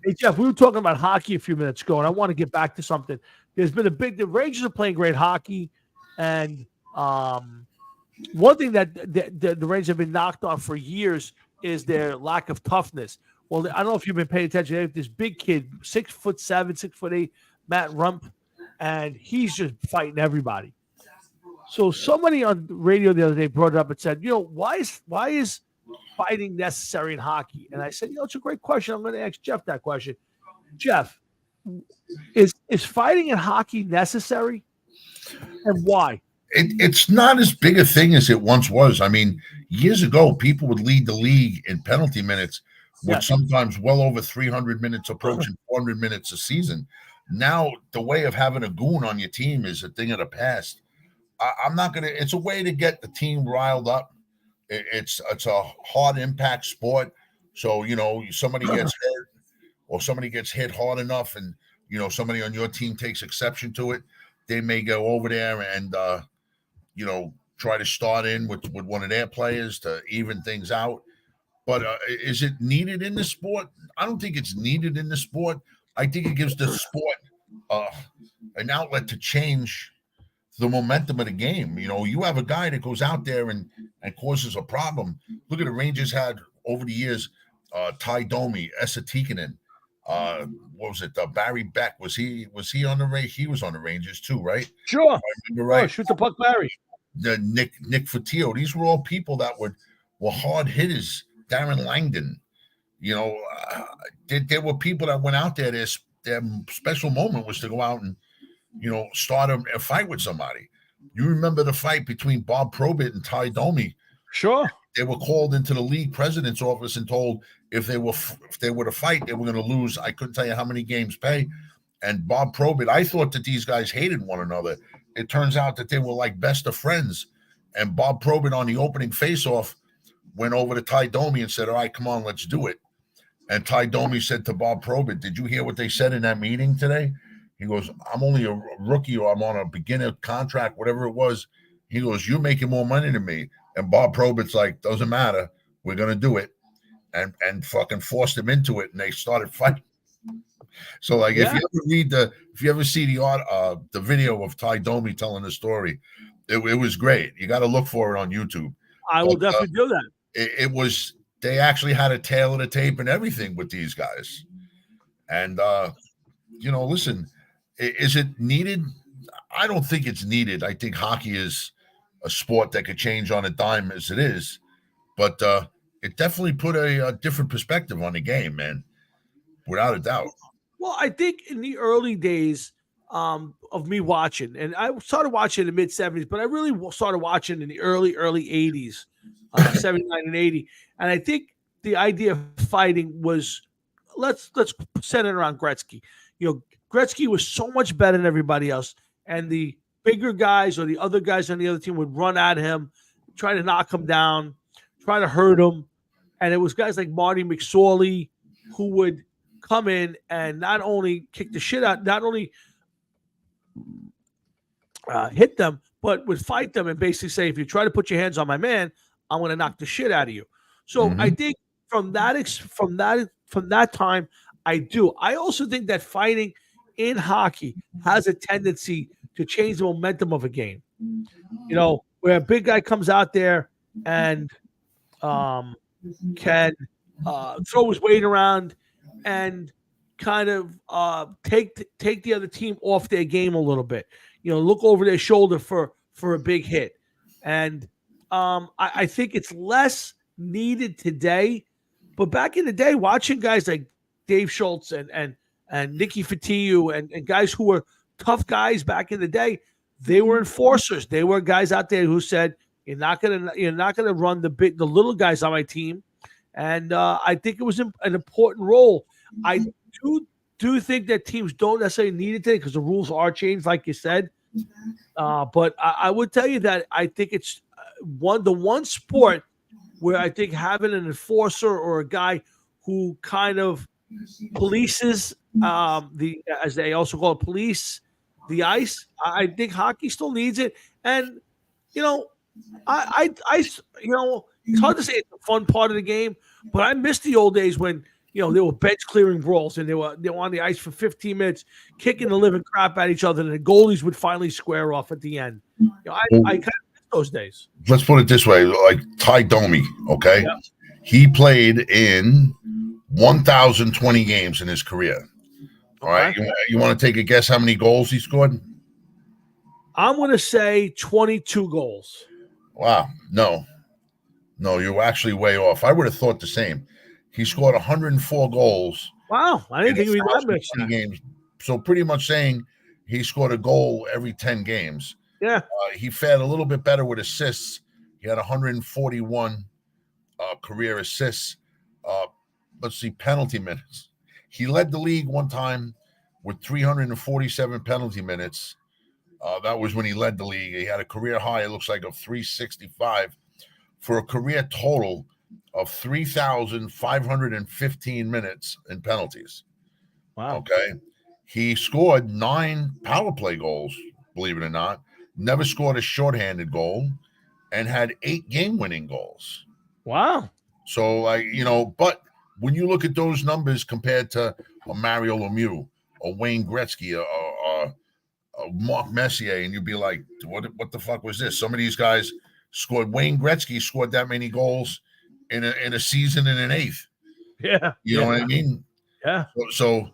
Hey, Jeff, we were talking about hockey a few minutes ago, and I want to get back to something. There's been the Rangers are playing great hockey, and one thing that the Rangers have been knocked on for years is their lack of toughness. Well, I don't know if you've been paying attention. They have this big kid, 6'7", 6'8", Matt Rump, and he's just fighting everybody. So somebody on the radio the other day brought it up and said, why is fighting necessary in hockey? And I said, it's a great question. I'm going to ask Jeff that question. Jeff, is fighting in hockey necessary, and why? It's not as big a thing as it once was. I mean, years ago, people would lead the league in penalty minutes with sometimes well over 300 minutes, approaching 400 minutes a season. Now, the way of having a goon on your team is a thing of the past. I'm not going to – it's a way to get the team riled up. It's a hard impact sport. So, somebody gets hurt or somebody gets hit hard enough and, somebody on your team takes exception to it, they may go over there and, try to start in with one of their players to even things out. But is it needed in the sport? I don't think it's needed in the sport. I think it gives the sport an outlet to change the momentum of the game. You have a guy that goes out there and causes a problem. Look at the Rangers had over the years, Ty Domi, Esa Tikkanen, what was it? Barry Beck. Was he on the Rangers? He was on the Rangers too, right? Sure. Right. Oh, shoot the puck, Barry. Nick Fotiu. These were all people that were hard hitters. Darren Langdon. There were people that went out there. Their special moment was to go out and, start a fight with somebody. You remember the fight between Bob Probert and Ty Domi? Sure. They were called into the league president's office and told if they were to fight, they were going to lose. I couldn't tell you how many games pay. And Bob Probert, I thought that these guys hated one another. It turns out that they were like best of friends. And Bob Probert on the opening faceoff went over to Ty Domi and said, all right, come on, let's do it. And Ty Domi said to Bob Probert, did you hear what they said in that meeting today? He goes, I'm only a rookie or I'm on a beginner contract, whatever it was. He goes, you're making more money than me. And Bob Probert's like, doesn't matter. We're going to do it. And fucking forced him into it. And they started fighting. So like, if you ever see the video of Ty Domi telling the story, it was great. You got to look for it on YouTube. I will definitely do that. It was, they actually had a tail of the tape and everything with these guys. And, listen, is it needed? I don't think it's needed. I think hockey is a sport that could change on a dime as it is, but it definitely put a different perspective on the game, man, without a doubt. Well, I think in the early days of me watching, and I started watching in the mid-'70s, but I really started watching in the early 80s, 79 and 80. And I think the idea of fighting was, let's center it around Gretzky. Gretzky was so much better than everybody else, and the bigger guys or the other guys on the other team would run at him, try to knock him down, try to hurt him. And it was guys like Marty McSorley who would come in and not only kick the shit out, not only hit them, but would fight them and basically say, if you try to put your hands on my man, I'm going to knock the shit out of you. So I think from that time, I do. I also think that fighting in hockey has a tendency to change the momentum of a game. Where a big guy comes out there and can throw his weight around and kind of take the other team off their game a little bit. Look over their shoulder for a big hit. And I think it's less needed today. But back in the day, watching guys like Dave Schultz and Nicky Fotiu and guys who were tough guys back in the day, they were enforcers. They were guys out there who said, you're not gonna run the little guys on my team. And I think it was an important role. I do think that teams don't necessarily need it today because the rules are changed, like you said. But I would tell you that I think it's the one sport where I think having an enforcer or a guy who kind of polices as they also call it, police the ice. I think hockey still needs it. And I it's hard to say it's a fun part of the game, but I miss the old days when there were bench clearing brawls and they were on the ice for 15 minutes kicking the living crap at each other, and the goalies would finally square off at the end. I kind of miss those days. Let's put it this way, like Ty Domi, okay? Yeah. He played in 1,020 games in his career. All right, you want to take a guess how many goals he scored? I'm going to say 22 goals. Wow. No, you're actually way off. I would have thought the same. He scored 104 goals. Wow. I didn't think he was that much. Games. So pretty much saying he scored a goal every 10 games. Yeah. He fared a little bit better with assists. He had 141 career assists. Let's see, penalty minutes. He led the league one time with 347 penalty minutes. That was when he led the league. He had a career high, it looks like, of 365 for a career total of 3,515 minutes in penalties. Wow. Okay. He scored 9 power play goals, believe it or not, never scored a shorthanded goal, and had 8 game-winning goals. Wow. So, but when you look at those numbers compared to a Mario Lemieux, or Wayne Gretzky, or Mark Messier, and you'd be like, what the fuck was this? Some of these guys scored. Wayne Gretzky scored that many goals in a season in an eighth. Yeah. You know what I mean? Yeah. So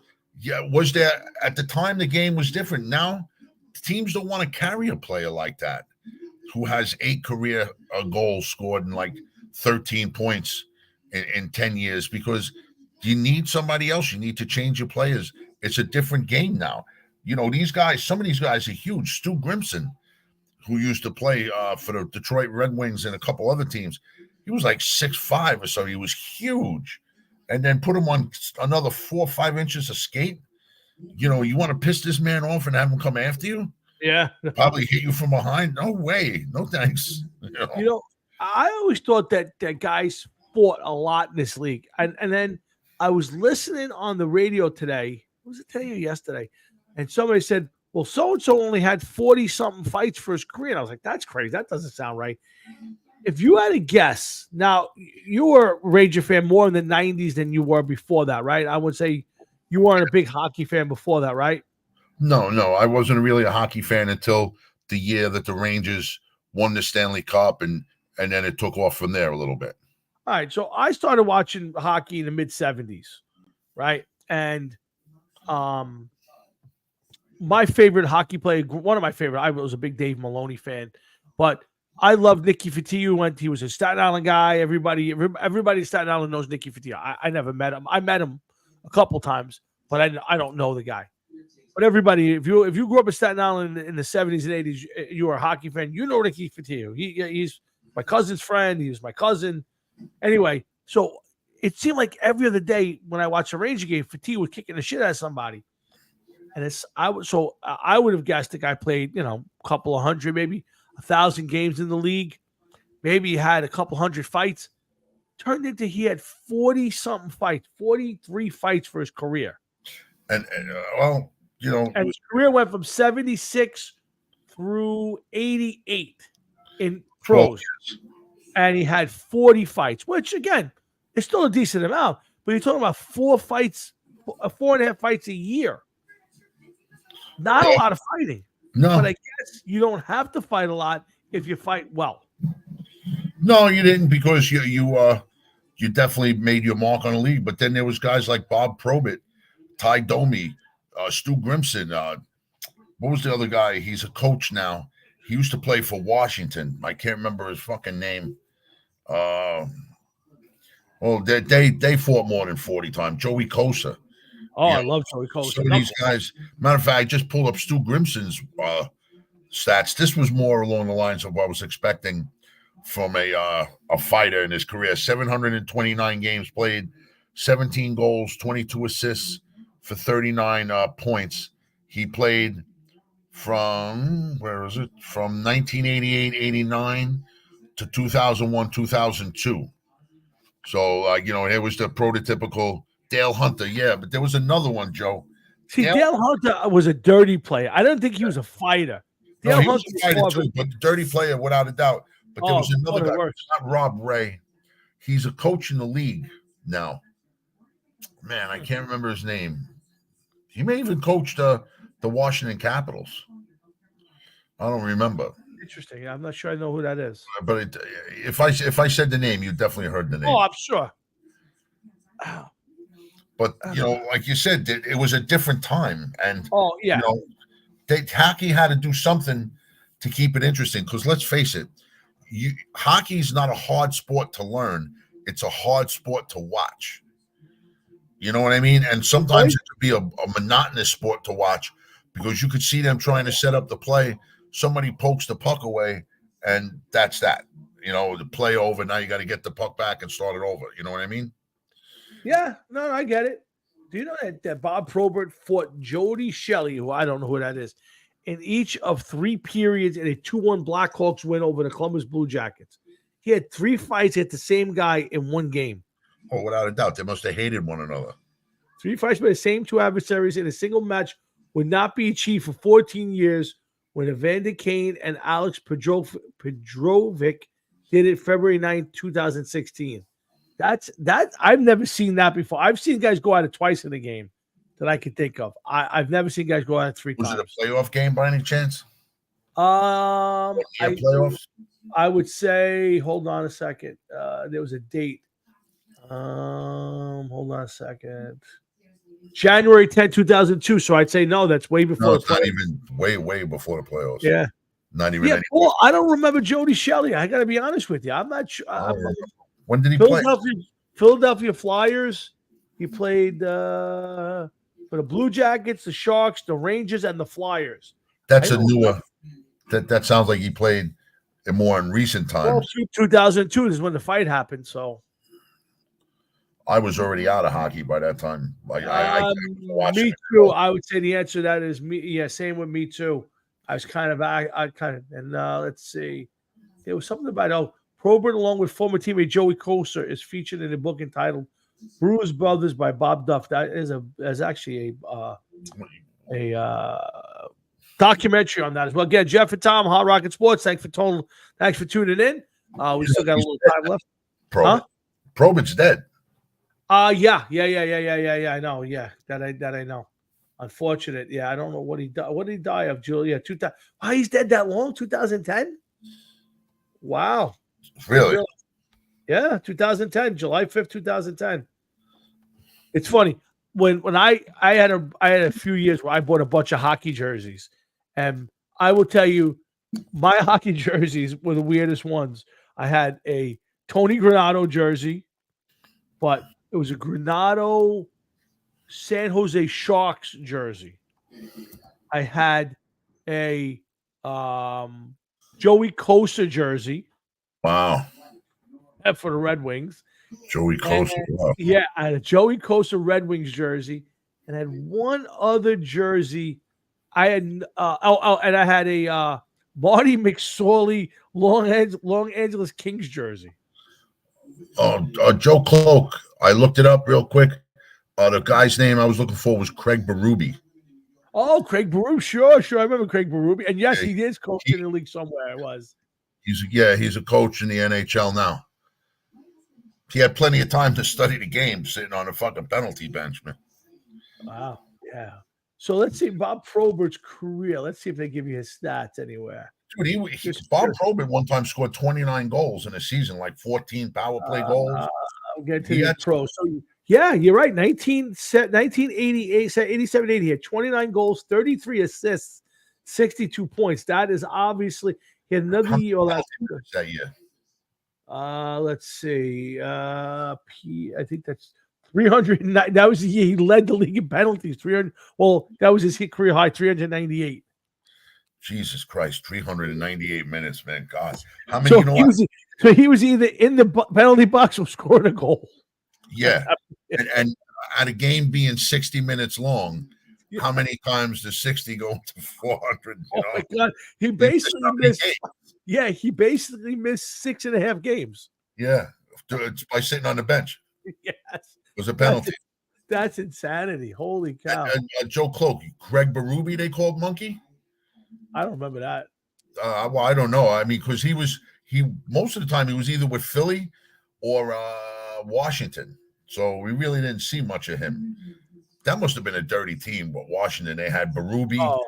was there, at the time, the game was different. Now, teams don't want to carry a player like that who has 8 career goals scored and like 13 points in 10 years, because you need somebody else. You need to change your players. It's a different game now. These guys, some of these guys are huge. Stu Grimson, who used to play for the Detroit Red Wings and a couple other teams, he was like 6'5" or so. He was huge. And then put him on another 4 or 5 inches of skate. You want to piss this man off and have him come after you? Yeah. Probably hit you from behind. No way. No thanks. I always thought that guys fought a lot in this league. And then I was listening on the radio today. Was it today or yesterday? and somebody said, well, so-and-so only had 40-something fights for his career. And I was like, that's crazy. That doesn't sound right. If you had a guess, now you were a Ranger fan more in the 90s than you were before that, right? I would say you weren't a big hockey fan before that, right? No, I wasn't really a hockey fan until the year that the Rangers won the Stanley Cup, and then it took off from there a little bit. All right, so I started watching hockey in the mid-'70s, right? And my favorite hockey player, one of my favorite, I was a big Dave Maloney fan, but I love Nicky Fotiu. He was a Staten Island guy. Everybody in Staten Island knows Nicky Fotiu. I never met him. I met him a couple times, but I don't know the guy. But everybody, if you grew up in Staten Island in the 70s and 80s, you were a hockey fan, you know Nicky Fotiu. He's my cousin's friend. He was my cousin. Anyway, so it seemed like every other day when I watched a Ranger game, Fotiu was kicking the shit out of somebody. And I would have guessed the guy played, a couple of hundred, maybe 1,000 games in the league. Maybe he had a couple hundred fights. Turned into he had 40-something fights, 43 fights for his career. And his career went from 76 through 88 in pros. And he had 40 fights, which, again, is still a decent amount. But you're talking about 4.5 fights a year. Not a lot of fighting. No. But I guess you don't have to fight a lot if you fight well. No, you didn't, because you definitely made your mark on the league. But then there was guys like Bob Probert, Ty Domi, Stu Grimson. What was the other guy? He's a coach now. He used to play for Washington. I can't remember his fucking name. They fought more than 40 times. Joey Cosa. Oh, I love Joey Cosa. Some of these guys. Matter of fact, I just pulled up Stu Grimson's stats. This was more along the lines of what I was expecting from a fighter in his career. 729 games played, 17 goals, 22 assists for 39 points. He played from 1988-89 to 2001-2002. So, it was the prototypical Dale Hunter, yeah, but there was another one, Joe. See, Dale Hunter was a dirty player. I don't think he was a fighter. Dale Hunter was a fighter too, but dirty player without a doubt. But there was another guy, not Rob Ray. He's a coach in the league now. Man, I can't remember his name. He may even coach the Washington Capitals. I don't remember. Interesting. I'm not sure I know who that is. But if I said the name, you definitely heard the name. Oh, I'm sure. But, like you said, it was a different time. And, hockey had to do something to keep it interesting. Because let's face it, hockey is not a hard sport to learn. It's a hard sport to watch. You know what I mean? And sometimes it could be a monotonous sport to watch, because you could see them trying to set up the play. Somebody pokes the puck away, and that's that. The play over. Now you got to get the puck back and start it over. You know what I mean? Yeah, no, I get it. Do you know that Bob Probert fought Jody Shelley, who I don't know who that is, in each of 3 periods in a 2-1 Blackhawks win over the Columbus Blue Jackets? He had 3 fights at the same guy in one game. Oh, without a doubt. They must have hated one another. 3 fights by the same 2 adversaries in a single match would not be achieved for 14 years when Evander Kane and Alex Petrovic did it February 9, 2016. That I've never seen that before. I've seen guys go at it twice in a game that I could think of. I've never seen guys go at it 3 times. Was it a playoff game by any chance? Playoffs? I would say, hold on a second. There was a date. Hold on a second. January 10, 2002. So I'd say no, that's way before. No, it's not even way before the playoffs. Yeah. Not even. Yeah, well, I don't remember Jody Shelley. I got to be honest with you. I'm not sure. When did he play? Philadelphia Flyers. He played for the Blue Jackets, the Sharks, the Rangers, and the Flyers. That's a newer. That sounds like he played more in recent times. Well, 2002 is when the fight happened. So I was already out of hockey by that time. Like me too. I would say the answer to that is me. Yeah, same with me too. I was kind of and let's see. There was something about Probert, along with former teammate Joey Cosa, is featured in a book entitled "Brewers Brothers" by Bob Duff. That is actually a documentary on that as well. Again, Jeff and Tom, Hot Rocket Sports. Thanks for tuning in. We still got a little time left. Probert's dead. Yeah. I know. Yeah, that I know. Unfortunate. Yeah, I don't know what he died. What did he die of, Julia? 2000. Oh, he's dead that long? 2010? Wow. Really? Yeah, 2010, July 5th, 2010. It's funny. When I had a few years where I bought a bunch of hockey jerseys, and I will tell you, my hockey jerseys were the weirdest ones. I had a Tony Granato jersey, but it was a Granato San Jose Sharks jersey. I had a Joey Costa jersey. Wow. For the Red Wings. Joey Costa. Wow. Yeah, I had a Joey Costa Red Wings jersey, and I had one other jersey. I had and I had a Marty McSorley Long Angeles Kings jersey. Joe Cloak. I looked it up real quick. The guy's name I was looking for was Craig Berube. Oh, Craig Berube. Sure. I remember Craig Berube. And yes, he is coaching in the league somewhere. It was. He's a coach in the NHL now. He had plenty of time to study the game sitting on a fucking penalty bench, man. Wow. Yeah. So let's see Bob Probert's career. Let's see if they give you his stats anywhere. Dude, Bob Probert one time scored 29 goals in a season, like 14 power play goals. I'll get to the pro. So yeah, you're right. 1988, 87, 80, he had 29 goals, 33 assists, 62 points. That is obviously he had another year that year. Let's see. I think that's 309. That was the year he led the league in penalties. 300. Well, that was his career high, 398. Jesus Christ, 398 minutes, man. God, how many? So he was either in the penalty box or scoring a goal. Yeah, and at a game being 60 minutes long, how many times does 60 go to 400? My God, he basically missed. Yeah, he basically missed 6.5 games. Yeah, it's by sitting on the bench. Yes, it was a penalty. That's insanity. Holy cow! And Joe Cloak, Craig Berube, they called Monkey. I don't remember that. Well, I don't know. I mean, because he most of the time he was either with Philly or Washington, so we really didn't see much of him. That must have been a dirty team. But Washington, they had Berube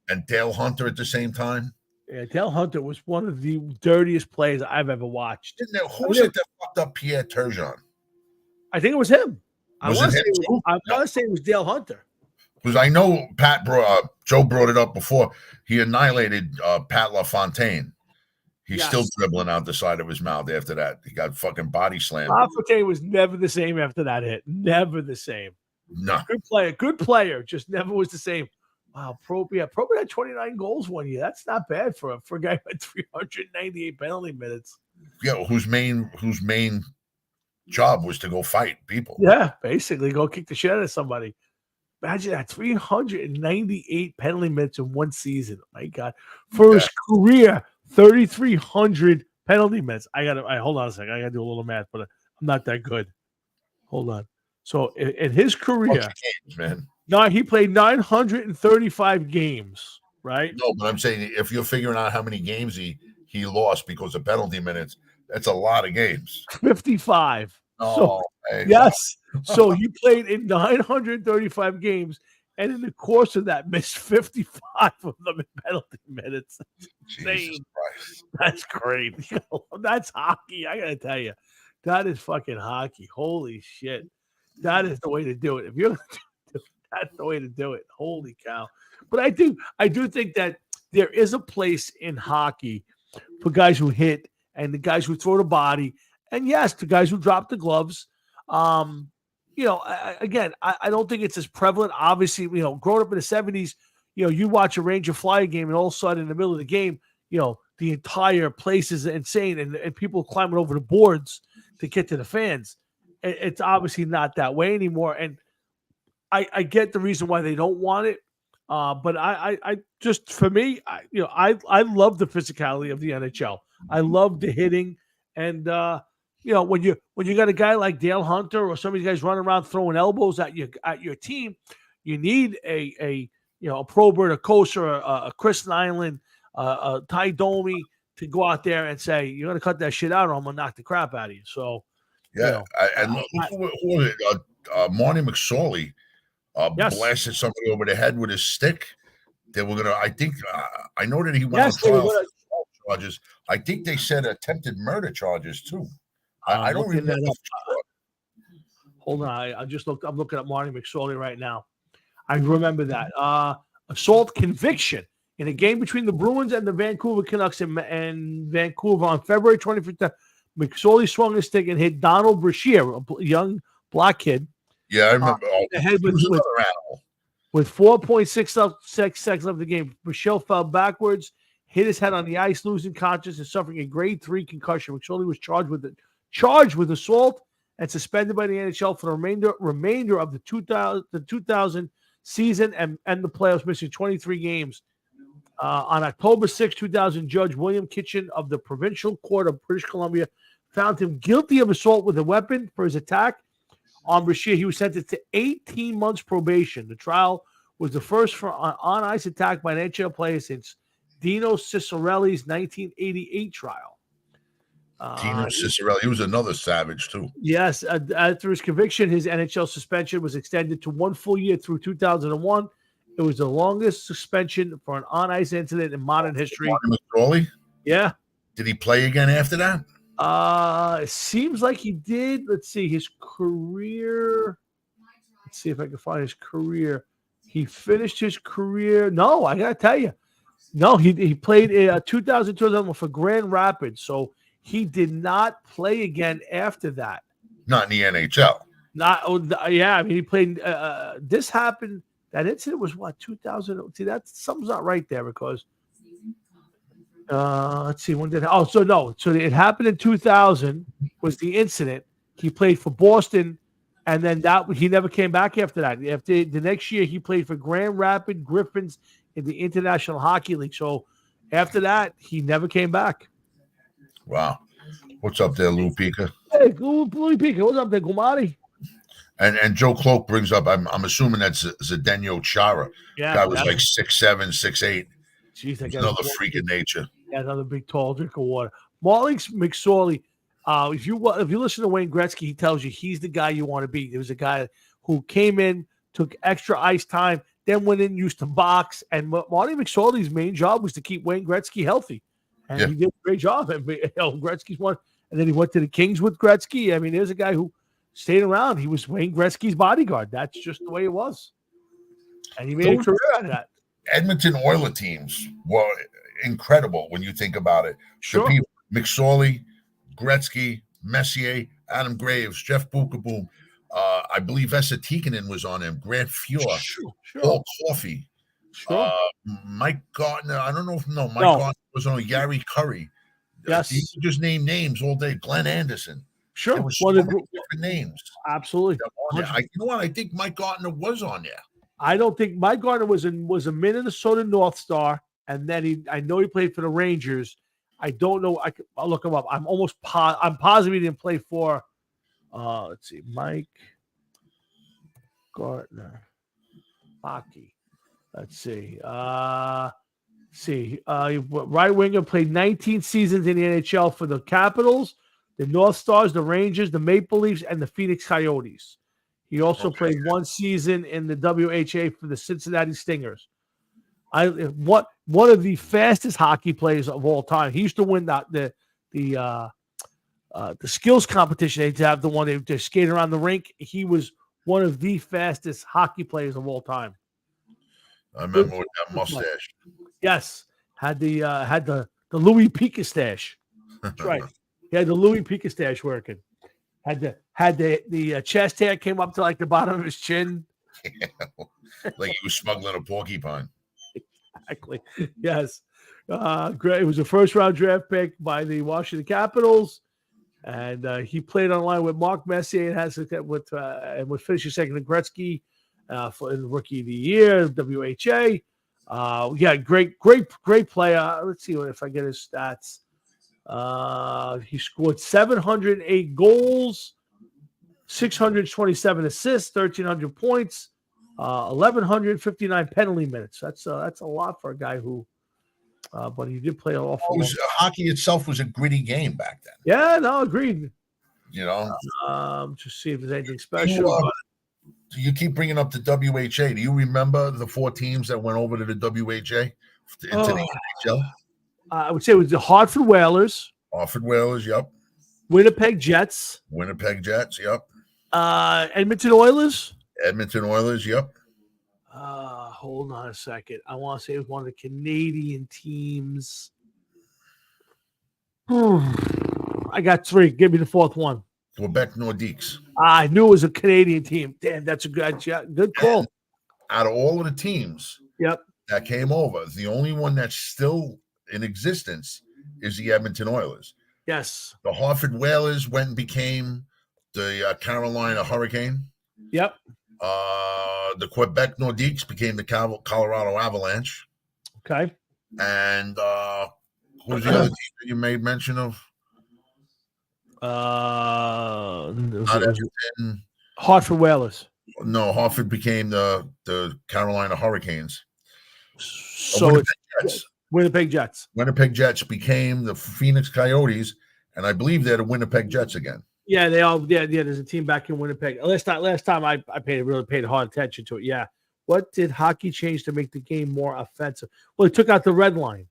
and Dale Hunter at the same time. Yeah, Dale Hunter was one of the dirtiest players I've ever watched. Who was it that fucked up Pierre Turgeon? I think it was him. I want to say it was Dale Hunter. Because I know Joe brought it up before. He annihilated Pat LaFontaine. He's still dribbling out the side of his mouth after that. He got fucking body slammed. LaFontaine was never the same after that hit. Never the same. No. Good player. Just never was the same. Wow, Probert had 29 goals one year. That's not bad for a guy with 398 penalty minutes. Yeah, whose main job was to go fight people. Yeah, basically go kick the shit out of somebody. Imagine that, 398 penalty minutes in one season. My God, for his career, 3,300 penalty minutes. Hold on a second. I gotta do a little math, but I'm not that good. Hold on. So in his career, games, man. No, he played 935 games, right? No, but I'm saying if you're figuring out how many games he lost because of penalty minutes, that's a lot of games. 55. Oh, yes. So he played in 935 games, and in the course of that, missed 55 of them in penalty minutes. Jesus Christ. That's great. That's hockey. I gotta tell you, that is fucking hockey. Holy shit. That is the way to do it. If you're that's the way to do it. Holy cow. But I do think that there is a place in hockey for guys who hit and the guys who throw the body. And yes, the guys who drop the gloves. I don't think it's as prevalent. Obviously, growing up in the 70s, you watch a Ranger Flyer game and all of a sudden in the middle of the game, the entire place is insane and people climbing over the boards to get to the fans. It's obviously not that way anymore. And I get the reason why they don't want it. But I just, for me, I love the physicality of the NHL. I love the hitting. And, when you got a guy like Dale Hunter or some of these guys running around throwing elbows at your team, you need a a Probert, a Kosar, a Chris Nyland, a Ty Domi to go out there and say, you're going to cut that shit out or I'm going to knock the crap out of you. So, yeah. Who was it? Marty McSorley blasted somebody over the head with his stick. They were going to, I think, I know that he went on trial for charges. I think they said attempted murder charges too. I don't remember. Hold on. I'm looking at Marty McSorley right now. I remember that. Assault conviction in a game between the Bruins and the Vancouver Canucks in Vancouver on February 25th. McSorley swung his stick and hit Donald Brashear, a young black kid. Yeah, I remember. The head with 4.6 seconds left of the game. Brashear fell backwards, hit his head on the ice, losing consciousness and suffering a grade 3 concussion. McSorley was charged with assault and suspended by the NHL for the remainder of the 2000 season and the playoffs, missing 23 games. On October 6, 2000, Judge William Kitchen of the Provincial Court of British Columbia found him guilty of assault with a weapon for his attack on Brashear. He was sentenced to 18 months probation. The trial was the first for on-ice attack by an NHL player since Dino Ciccarelli's 1988 trial. Dino Ciccarelli, he was another savage too. Yes, after his conviction, his NHL suspension was extended to 1 full year through 2001. It was the longest suspension for an on-ice incident in modern history. McSorley? Yeah. Did he play again after that? It seems like he did. Let's see his career. Let's see if I can find his career. He finished his career. No, I gotta tell you, no. He played 2000 for Grand Rapids, so he did not play again after that. Not in the NHL. Yeah. I mean, he played. This happened. That incident was what 2000. See, something's not right there because. Let's see when did. Oh, so no. So it happened in 2000. Was the incident? He played for Boston, and then he never came back after that. After the next year, he played for Grand Rapids Griffins in the International Hockey League. So after that, he never came back. Wow. What's up there, Lou Pica? Hey, Lou Pica. What's up there, Gumari? And Joe Cloak brings up, I'm assuming that's Zdeno Chara. Yeah. Guy was like 6'7", 6'8". Jeez, another freak of nature. Yeah, another big, tall drink of water. Marty McSorley, if you listen to Wayne Gretzky, he tells you he's the guy you want to be. There was a guy who came in, took extra ice time, then went in, used to box. And Marty McSorley's main job was to keep Wayne Gretzky healthy. And he did a great job. And Gretzky's one. And then he went to the Kings with Gretzky. I mean, there's a guy who stayed around. He was Wayne Gretzky's bodyguard. That's just the way it was. And he made a career out of that. Edmonton Oilers teams were incredible when you think about it. Sure. McSorley, Gretzky, Messier, Adam Graves, Jeff Bukaboom. I believe Esa Tikkanen was on him. Grant Fuhr, Paul Coffey, Mike Gardner. I don't know if Mike Gardner was on Gary Curry. Yes, you just name names all day. Glenn Anderson. Sure, there was so many different names. Absolutely. You know what? I think Mike Gardner was on there. I don't think Mike Gardner was a Minnesota North Star, and then I know he played for the Rangers. I don't know. I'll look him up. I'm positive he didn't play for. Let's see, Mike Gardner, hockey. Let's see. Right winger, played 19 seasons in the NHL for the Capitals, the North Stars, the Rangers, the Maple Leafs, and the Phoenix Coyotes. He also played 1 season in the WHA for the Cincinnati Stingers. One of the fastest hockey players of all time. He used to win the skills competition. They'd have the one they skate around the rink. He was one of the fastest hockey players of all time. I remember with that mustache. Yes, had the Louis Pica stash. That's right. He had the Louis Pica stash working. Had the chest hair came up to like the bottom of his chin. Yeah. Like he was smuggling a porcupine. Exactly. Yes. It was a first-round draft pick by the Washington Capitals, and he played on line with Mark Messier and would finish second to Gretzky for the Rookie of the Year, WHA. Great player. Let's see if I get his stats. He scored 708 goals, 627 assists, 1,300 points. 1,159 penalty minutes. That's a lot for a guy who, but he did play an awful lot. Hockey itself was a gritty game back then. Yeah, no, agreed. Just see if there's anything special. You keep bringing up the WHA. Do you remember the 4 teams that went over to the WHA into the NHL? I would say it was the Hartford Whalers. Yep. Winnipeg Jets. Yep. Edmonton Oilers. Yep. Hold on a second. I want to say it was one of the Canadian teams. I got 3. Give me the 4th one. Quebec Nordiques. I knew it was a Canadian team. Damn, that's a good call. And out of all of the teams that came over, the only one that's still in existence is the Edmonton Oilers. Yes. The Hartford Whalers went and became the Carolina Hurricane. Yep. The Quebec Nordiques became the Colorado Avalanche. Okay. And who was the other team that you made mention of? Hartford Whalers. No, Hartford became the Carolina Hurricanes. So it's Winnipeg Jets. Winnipeg Jets became the Phoenix Coyotes, and I believe they're the Winnipeg Jets again. Yeah, they all. Yeah. There's a team back in Winnipeg. Last time I really paid hard attention to it. Yeah. What did hockey change to make the game more offensive? Well, it took out the red line.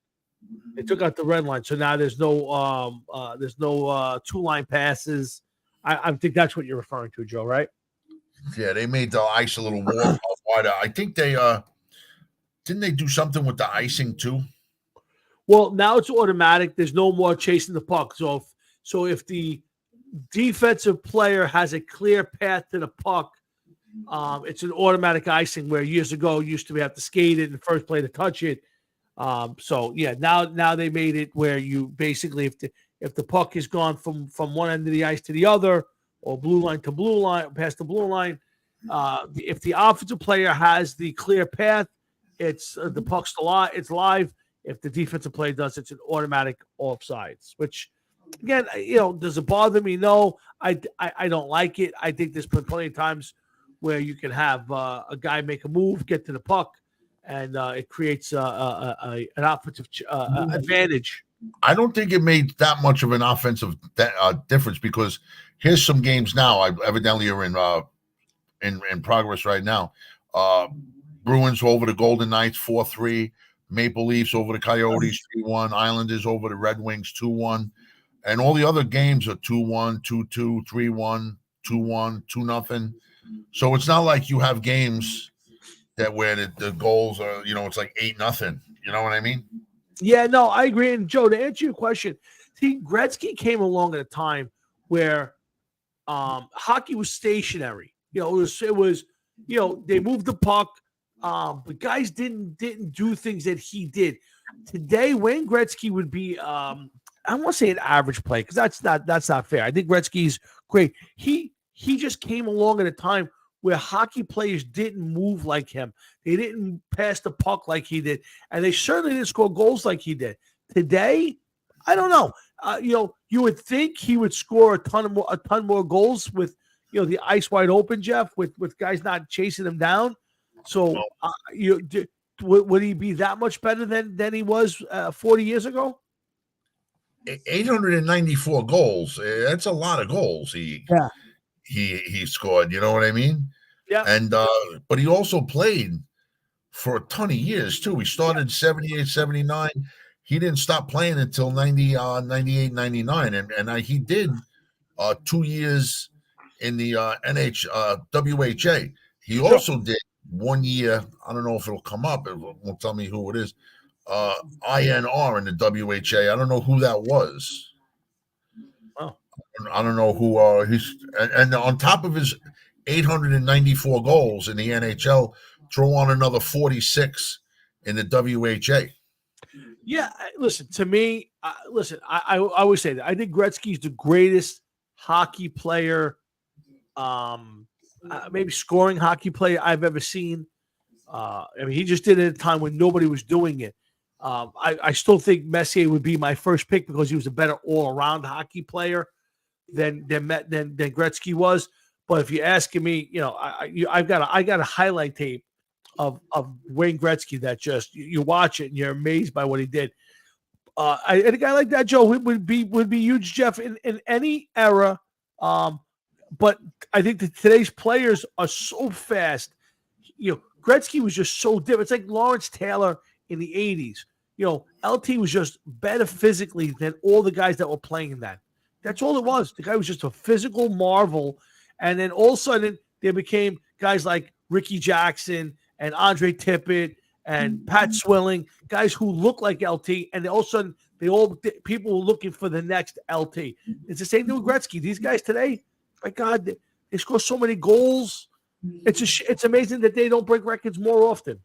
So now there's no 2-line passes. I think that's what you're referring to, Joe, right? Yeah, they made the ice a little more wider. I think they didn't they do something with the icing too? Well, now it's automatic. There's no more chasing the puck. So if the defensive player has a clear path to the puck, it's an automatic icing, where years ago you used to have to skate it and first play to touch it. So yeah, now they made it where you basically, if the puck has gone from one end of the ice to the other, or blue line to blue line, past the blue line, if the offensive player has the clear path, it's the puck's it's live. If the defensive player does, it's an automatic offsides. Which, again, does it bother me? No, I don't like it. I think there's been plenty of times where you can have a guy make a move, get to the puck, and it creates an offensive advantage. I don't think it made that much of an offensive difference, because here's some games now. I evidently are in progress right now. Bruins over the Golden Knights 4-3. Maple Leafs over the Coyotes 3-1. Islanders over the Red Wings 2-1. And all the other games are 2-1, 2-2, 3-1, 2-1, 2-0. So it's not like you have games that where the goals are, it's like 8-0. You know what I mean? Yeah, no, I agree. And Joe, to answer your question, see, Gretzky came along at a time where hockey was stationary. It was they moved the puck, but guys didn't do things that he did. Today, Wayne Gretzky would be I don't want to say an average play, because that's not fair. I think Gretzky's great. He just came along at a time where hockey players didn't move like him. They didn't pass the puck like he did, and they certainly didn't score goals like he did. Today, I don't know. You would think he would score a ton more goals with the ice wide open, Jeff, with guys not chasing him down. So would he be that much better than he was 40 years ago? 894 goals. That's a lot of goals. He scored. You know what I mean? Yeah. And but he also played for a ton of years too. He started 78, 79. He didn't stop playing until 98, 99. And he did 2 years in the WHA. He also did 1 year. I don't know if it'll come up. It won't tell me who it is. INR in the WHA. I don't know who that was. Wow. I don't know who he's, and on top of his 894 goals in the NHL, throw on another 46 in the WHA. Yeah, listen, to me, I always say that. I think Gretzky's the greatest hockey player, maybe scoring hockey player I've ever seen. He just did it at a time when nobody was doing it. I still think Messier would be my first pick, because he was a better all-around hockey player than Gretzky was. But if you're asking me, I've got a highlight tape of Wayne Gretzky that just you watch it and you're amazed by what he did. And a guy like that, Joe, would be huge, Jeff, in any era. But I think that today's players are so fast. Gretzky was just so different. It's like Lawrence Taylor in the 80s. LT was just better physically than all the guys that were playing then. That's all it was. The guy was just a physical marvel. And then all of a sudden, there became guys like Ricky Jackson and Andre Tippett and Pat Swilling, guys who look like LT. And all of a sudden, people were looking for the next LT. It's the same thing with Gretzky. These guys today, my God, they score so many goals. It's amazing that they don't break records more often.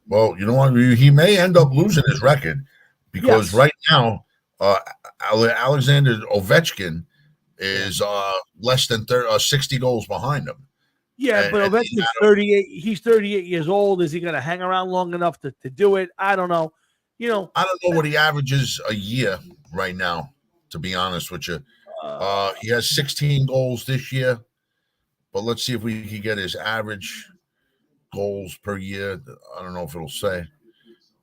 Well, you know what? He may end up losing his record because right now, Alexander Ovechkin is less than 60 goals behind him. Yeah, but Ovechkin's 38. He's 38 years old. Is he going to hang around long enough to do it? I don't know. I don't know what he averages a year right now, to be honest with you. He has 16 goals this year, but let's see if we can get his average goals per year. I don't know if it'll say.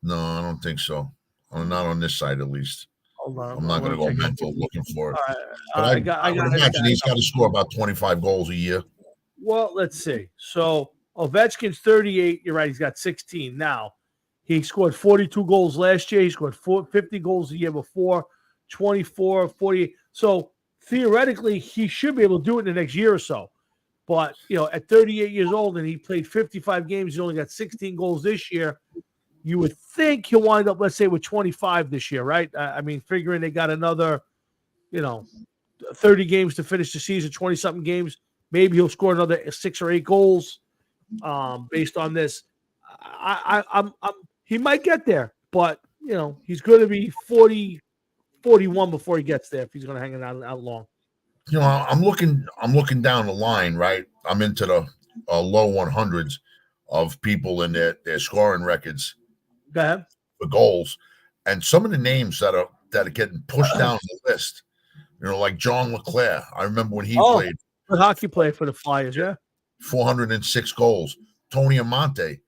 No, I don't think so. Not on this side, at least. I'm not going to go mental looking for it. But I would imagine he's got to score about 25 goals a year. Well, let's see. So Ovechkin's 38. You're right. He's got 16 now. He scored 42 goals last year. He scored 50 goals the year before, 24, 48. So theoretically, he should be able to do it in the next year or so. But, at 38 years old and he played 55 games, he only got 16 goals this year. You would think he'll wind up, let's say, with 25 this year, right? I mean, figuring they got another, 30 games to finish the season, 20-something games. Maybe he'll score another 6 or 8 goals based on this. He might get there, but, he's going to be 40, 41 before he gets there if he's going to hang it out long. I'm looking down the line, right? I'm into the low 100s of people in their scoring records. Go ahead. For goals, and some of the names that are getting pushed down the list, like John LeClair. I remember when he played. A hockey player for the Flyers, yeah. 406 goals. Tony Amonte,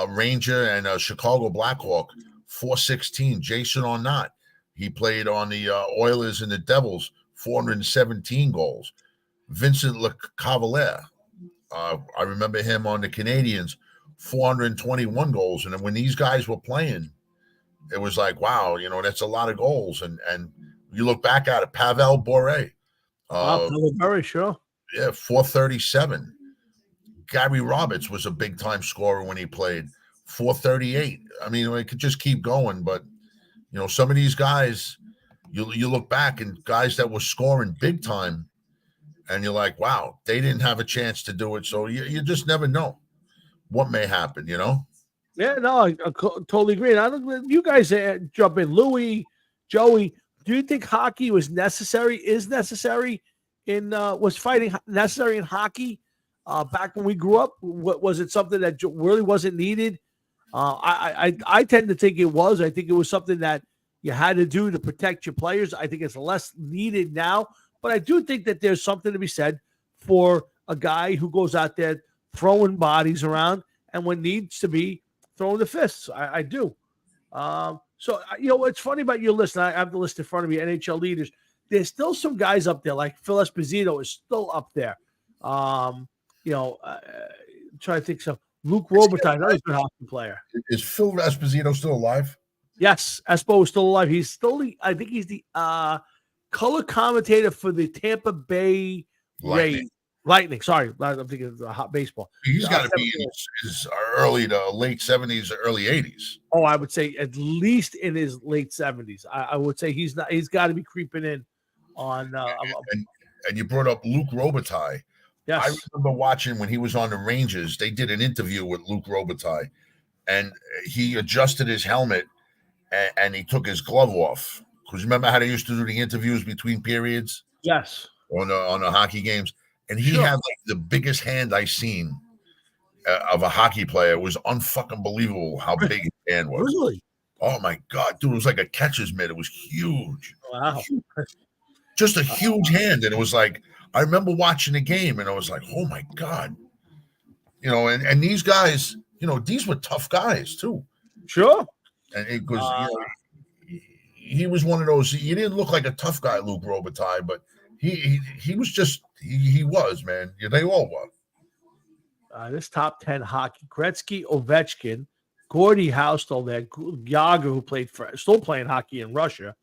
Ranger and Chicago Blackhawk, 416. Jason Arnott, he played on the Oilers and the Devils, 417 goals. Vincent LeCavalier, I remember him on the Canadiens, 421 goals. And when these guys were playing, it was like, wow, that's a lot of goals. And you look back at it, Pavel Bure. Pavel Bure, sure. Yeah, 437. Gary Roberts was a big-time scorer when he played, 438. I mean, it could just keep going. But, some of these guys, you look back and guys that were scoring big time, and you're like, wow, they didn't have a chance to do it. So you just never know what may happen, Yeah, no, I totally agree. And I don't. You guys jump in, Louis, Joey. Do you think hockey was necessary? Is necessary was fighting necessary in hockey back when we grew up? Was it something that really wasn't needed? I tend to think it was. I think it was something that you had to do to protect your players. I think it's less needed now, but I do think that there's something to be said for a guy who goes out there throwing bodies around and when needs to be throwing the fists. I do. So, what's funny about your list, and I have the list in front of me, NHL leaders, there's still some guys up there, like Phil Esposito is still up there. Trying to think so. Luc Robitaille, another good hockey player. Is Phil Esposito still alive? Yes, Espo is still alive. He's still I think he's the color commentator for the Tampa Bay Lightning. Sorry, I'm thinking of hot baseball. He's got to be in his early to late 70s, early 80s. Oh, I would say at least in his late 70s. I would say he's not. He's got to be creeping in on. And you brought up Luc Robitaille. Yes. I remember watching when he was on the Rangers. They did an interview with Luc Robitaille, and he adjusted his helmet and he took his glove off. Because remember how they used to do the interviews between periods? Yes. On the hockey games. And he had like the biggest hand I seen of a hockey player. It was unfucking believable how big his hand was. Really? Oh my God, dude! It was like a catcher's mitt. It was huge. Wow! Just a huge hand, and it was like I remember watching the game, and I was like, "Oh my god!" And these guys, these were tough guys too. Sure. And because he was one of those. He didn't look like a tough guy, Luc Robitaille, but he was just he was, man. Yeah, they all were. This top 10 hockey: Gretzky, Ovechkin, Gordie Howe still there, Yager, who still playing hockey in Russia,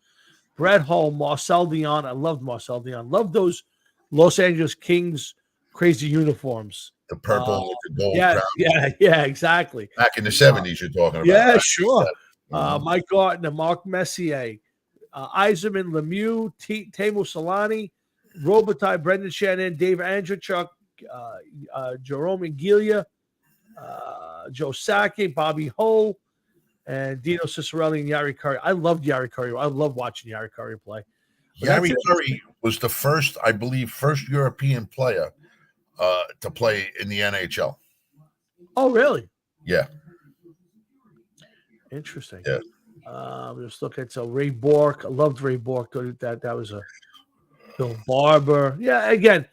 Brett Hull, Marcel Dion. I loved Marcel Dion. Loved those Los Angeles Kings crazy uniforms. The purple with the gold crown. Yeah, exactly. Back in the 70s, you're talking about. Yeah, sure. Mike Gardner, Mark Messier, Yzerman, Lemieux, Teemu Selanne, Robitaille, Brendan Shannon, Dave Andreychuk, Jerome Gilia, Joe Sakic, Bobby Hull, and Dino Ciccarelli and Yari Curry. I loved Yari Curry. I love watching Yari Curry play. Yari Curry was the first European player to play in the NHL. Oh, really? Yeah. Interesting. Yeah. Just look at Ray Bourque. I loved Ray Bourque. That was a Bill Barber. Yeah. Again,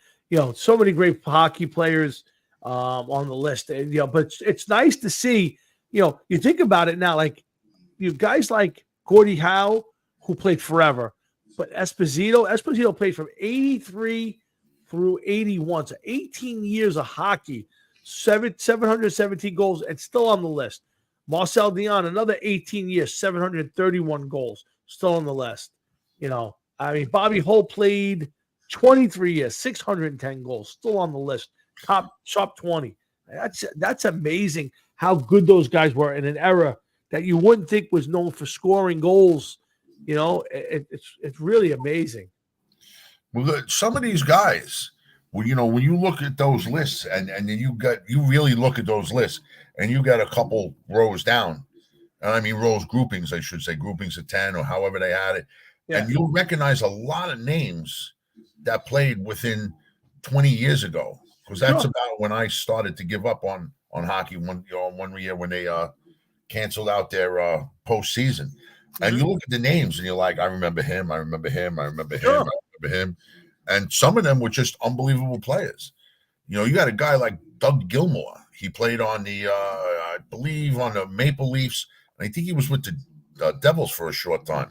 so many great hockey players on the list, and but it's nice to see. You think about it now, like you have guys like Gordie Howe who played forever, but Esposito played from 83 through 81, so 18 years of hockey, 717 goals, and still on the list. Marcel Dion, another 18 years, 731 goals, still on the list. Bobby Hull played 23 years, 610 goals, still on the list, top 20. That's amazing how good those guys were in an era that you wouldn't think was known for scoring goals. It's really amazing. Well, some of these guys, when you look at those lists, and then you really look at those lists, and you got a couple rows down, groupings, I should say, groupings of 10 or however they had it, and you'll recognize a lot of names that played within 20 years ago, because that's about when I started to give up on hockey one year when they canceled out their postseason. And you look at the names and you're like, I remember him, I remember him, I remember him, I remember him. And some of them were just unbelievable players. You got a guy like Doug Gilmour. He played on the, I believe, on the Maple Leafs. And I think he was with the Devils for a short time.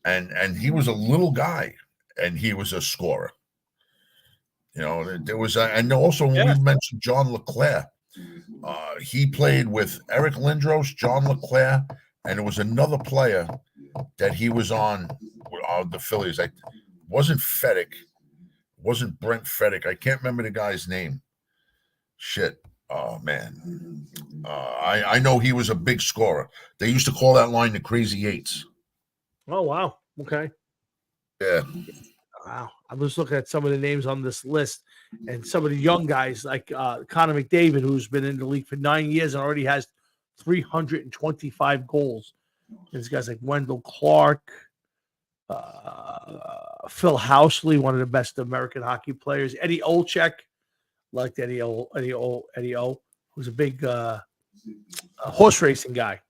And he was a little guy, and he was a scorer. There was, and also when we mentioned John LeClair, he played with Eric Lindros, John LeClair, and there was another player that he was on the Phillies. Wasn't Fedek. Wasn't Brent Fedek. I can't remember the guy's name. Shit. Oh, man. I know he was a big scorer. They used to call that line the Crazy Eights. Oh, wow. Okay. Yeah. Wow. I'm just looking at some of the names on this list, and some of the young guys like Connor McDavid, who's been in the league for 9 years and already has 325 goals. There's guys like Wendell Clark, Phil Housley, one of the best American hockey players. Eddie Olczyk, liked Eddie O, who's a big horse racing guy.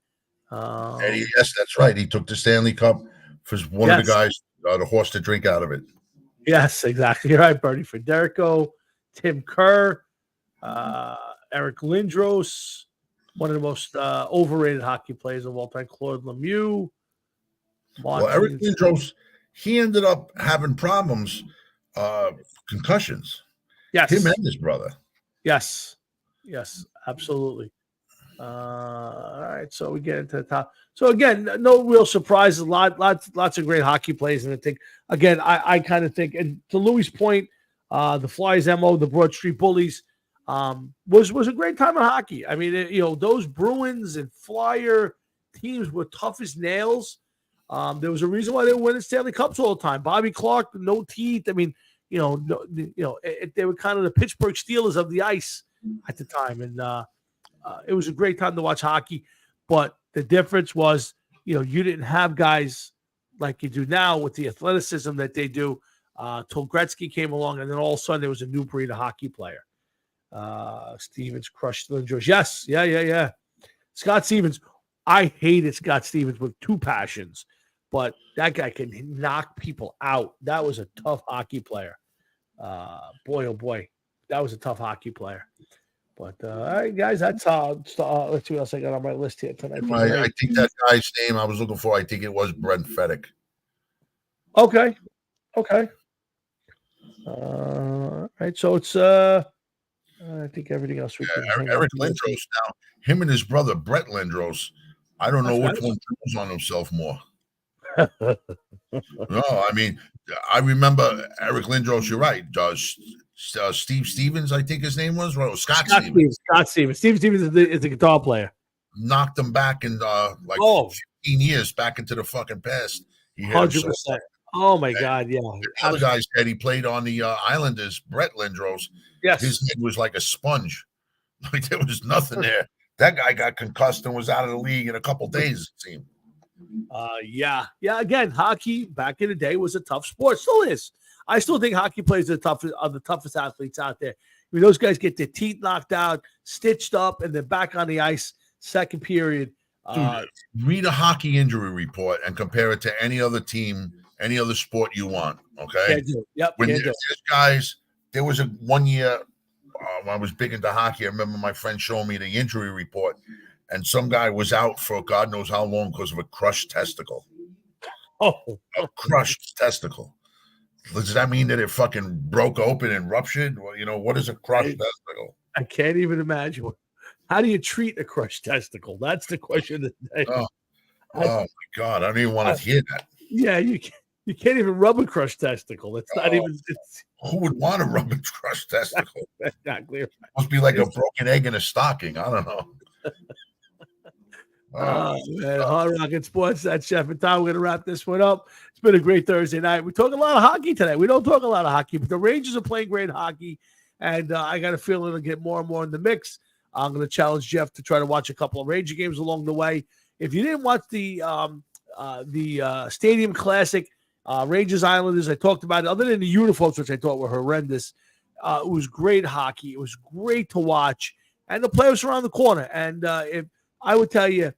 Eddie, yes, that's right. He took the Stanley Cup for one of the guys, the horse to drink out of it. Yes, exactly. You're right, Bernie Federico, Tim Kerr, Eric Lindros, one of the most overrated hockey players of all time, Claude Lemieux. Well, Eric Lindros, he ended up having problems, concussions. Yes. Him and his brother. Yes, absolutely. All right, so we get into the top. So again, no real surprises. Lots of great hockey players, and I think again, I kind of think, and to Louis' point, the Flyers MO, the Broad Street Bullies, was a great time of hockey. I mean, those Bruins and Flyer teams were tough as nails. There was a reason why they were winning Stanley Cups all the time. Bobby Clark, no teeth. I mean, they were kind of the Pittsburgh Steelers of the ice at the time, and it was a great time to watch hockey. But the difference was, you didn't have guys like you do now with the athleticism that they do. Till Gretzky came along, and then all of a sudden there was a new breed of hockey player. Stevens crushed Lindros. Yes, yeah. Scott Stevens. I hated Scott Stevens with two passions, but that guy can knock people out. That was a tough hockey player. Boy, oh boy, that was a tough hockey player. But all right, guys, that's let's see what else I got on my list here tonight. I think that guy's name I was looking for, I think it was Brent Fedek. Okay. All right, so it's I think everything else we can. Eric Lindros now. Him and his brother Brett Lindros. I don't know which one draws on himself more. No, I mean, I remember Eric Lindros. You're right. Steve Stevens, I think his name was. Well, Scott Stevens. Steve Stevens is the guitar player. Knocked him back in 15 years back into the fucking past. 100%. Oh my God, yeah. The other guy said he played on the Islanders. Brett Lindros. Yes, his head was like a sponge. Like there was nothing there. That guy got concussed and was out of the league in a couple days, it seemed. Yeah. Again, hockey back in the day was a tough sport. Still is. I still think hockey players are the toughest athletes out there. I mean, those guys get their teeth knocked out, stitched up, and they're back on the ice second period. Dude, read a hockey injury report and compare it to any other team, any other sport you want. Okay. Yep. When there's guys, there was 1 year when I was big into hockey. I remember my friend showing me the injury report, and some guy was out for God knows how long because of a crushed testicle. A crushed testicle. Does that mean that it fucking broke open and ruptured? Well, what is a crushed testicle? I can't even imagine. How do you treat a crushed testicle? That's the question of the day. Oh my God. I don't even want to hear that. Yeah, you can't even rub a crushed testicle. It's not even. Who would want to rub a crushed testicle? That's not clear. Must be like a broken egg in a stocking. I don't know. Man, Hard Rocket Sports. That's Chef and Tom. We're going to wrap this one up. It's been a great Thursday night. We talk a lot of hockey today. We don't talk a lot of hockey, but the Rangers are playing great hockey, and I got a feeling it'll get more and more in the mix. I'm going to challenge Jeff to try to watch a couple of Ranger games along the way. If you didn't watch the Stadium Classic, Rangers Islanders, I talked about it. Other than the uniforms, which I thought were horrendous, it was great hockey. It was great to watch, and the playoffs around the corner. And if I would tell you,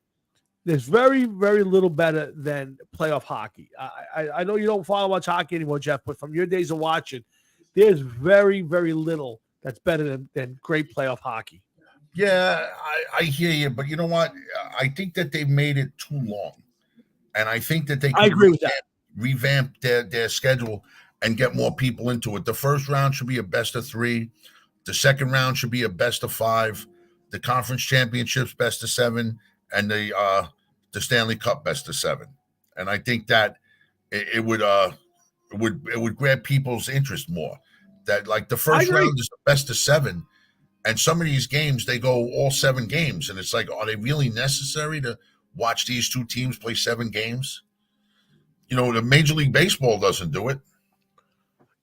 there's very, very little better than playoff hockey. I know you don't follow much hockey anymore, Jeff, but from your days of watching, there's very, very little that's better than great playoff hockey. Yeah, I hear you, but you know what? I think that they've made it too long, and I think that they can revamp their schedule and get more people into it. The first round should be a best of 3. The second round should be a best of 5. The conference championships best of 7, and the Stanley Cup best of 7. And I think that it would grab people's interest more. That like the first round is the best of 7. And some of these games, they go all 7 games. And it's like, are they really necessary to watch these two teams play 7 games? The Major League Baseball doesn't do it.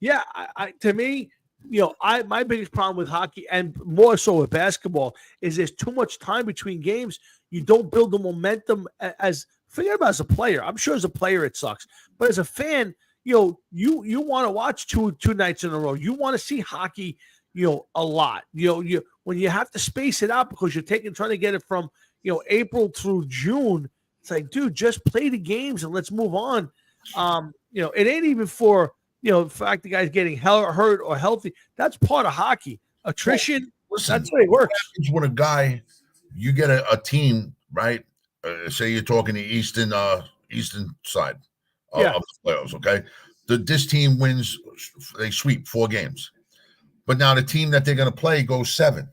Yeah, to me, my biggest problem with hockey, and more so with basketball, is there's too much time between games. You don't build the momentum forget about as a player. I'm sure as a player it sucks. But as a fan, you want to watch two nights in a row. You want to see hockey a lot. When you have to space it out because you're trying to get it from April through June, it's like, dude, just play the games and let's move on. It ain't even for the fact the guy's getting hurt or healthy. That's part of hockey. Attrition. Listen, that's the way it works. When a guy, you get a team, right? Say you're talking the eastern side of the playoffs. Okay, this team wins. They sweep 4 games. But now the team that they're going to play goes 7.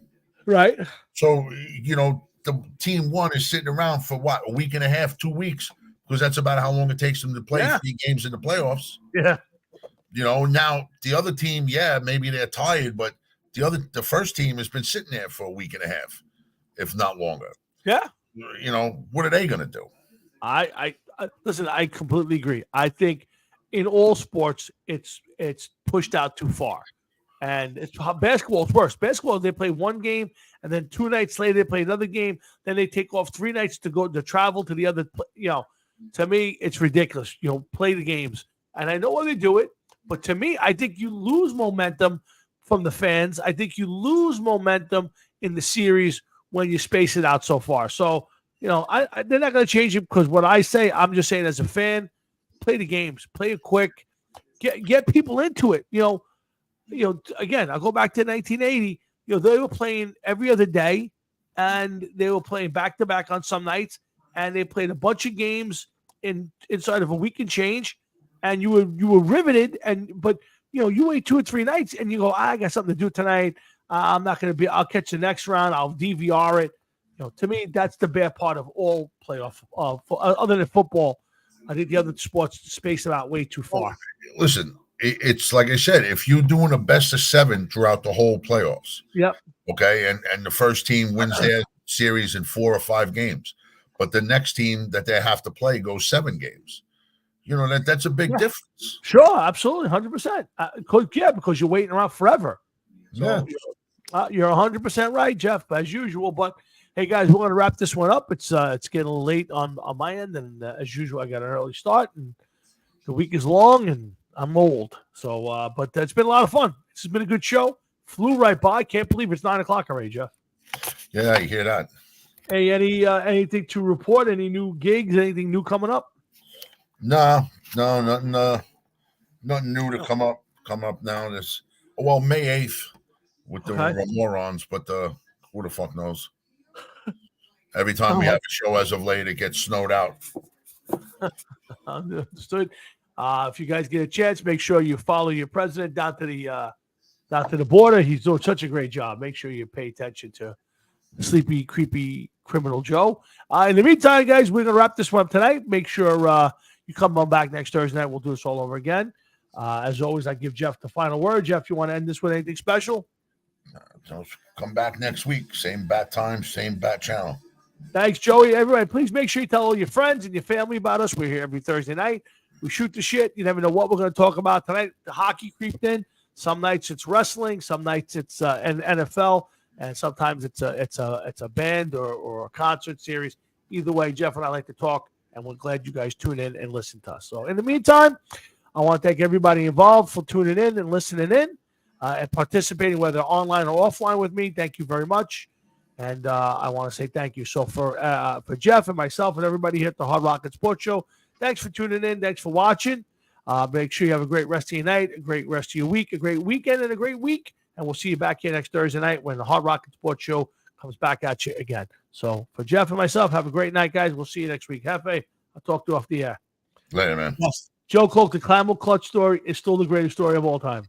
Right. So, the team 1 is sitting around for what, a week and a half, 2 weeks, because that's about how long it takes them to play 3 games in the playoffs. Yeah. Now the other team, maybe they're tired, but the first team has been sitting there for a week and a half, if not longer. Yeah. What are they going to do? I listen, I completely agree. I think in all sports, it's pushed out too far. And it's basketball is worse. Basketball, they play 1 game, and then 2 nights later they play another game. Then they take off 3 nights to travel to the other. To me, it's ridiculous. Play the games, and I know why they do it. But to me, I think you lose momentum from the fans. I think you lose momentum in the series when you space it out so far. So they're not going to change it because what I say, I'm just saying as a fan, play the games, play it quick, get people into it. again, I'll go back to 1980. They were playing every other day, and they were playing back to back on some nights, and they played a bunch of games inside of a week and change, and you were riveted. But you wait 2 or 3 nights, and you go, I got something to do tonight. I'm not going to be. I'll catch the next round. I'll DVR it. To me, that's the bad part of all playoff. Other than football, I think the other sports space them out way too far. Listen. It's like I said, if you're doing a best of 7 throughout the whole playoffs, okay, and the first team wins their series in 4 or 5 games, but the next team that they have to play goes 7 games, that's a big difference. Sure, absolutely, 100%. Because you're waiting around forever. So, you're 100% right, Jeff, as usual. But hey, guys, we're going to wrap this one up. It's getting a little late on my end, and as usual, I got an early start, and the week is long, and I'm old, so but it's been a lot of fun. This has been a good show. Flew right by. Can't believe it's 9 o'clock already, Jeff. Yeah, you hear that? Hey, anything to report? Any new gigs? Anything new coming up? No, nothing new to come up now. May 8th with the morons, but who the fuck knows? Every time we have a show as of late, it gets snowed out. Understood. If you guys get a chance, make sure you follow your president down to the border. He's doing such a great job. Make sure you pay attention to Sleepy, Creepy Criminal Joe. In the meantime, guys, we're going to wrap this one up tonight. Make sure you come on back next Thursday night. We'll do this all over again. As always, I give Jeff the final word. Jeff, you want to end this with anything special? Come back next week. Same bat time, same bat channel. Thanks, Joey. Everybody, please make sure you tell all your friends and your family about us. We're here every Thursday night. We shoot the shit. You never know what we're going to talk about tonight. The hockey creeped in. Some nights it's wrestling. Some nights it's NFL, and sometimes it's a band or a concert series. Either way, Jeff and I like to talk, and we're glad you guys tune in and listen to us. So in the meantime, I want to thank everybody involved for tuning in and listening in and participating, whether online or offline with me. Thank you very much. And I want to say thank you. So for Jeff and myself and everybody here at the Hard Rocket Sports Show, thanks for tuning in. Thanks for watching. Make sure you have a great rest of your night, a great rest of your week, a great weekend, and a great week. And we'll see you back here next Thursday night when the Hard Rocket Sports Show comes back at you again. So for Jeff and myself, have a great night, guys. We'll see you next week. Hefe, I'll talk to you off the air. Later, man. Yes. Joe Cloak, the Camel Clutch story is still the greatest story of all time.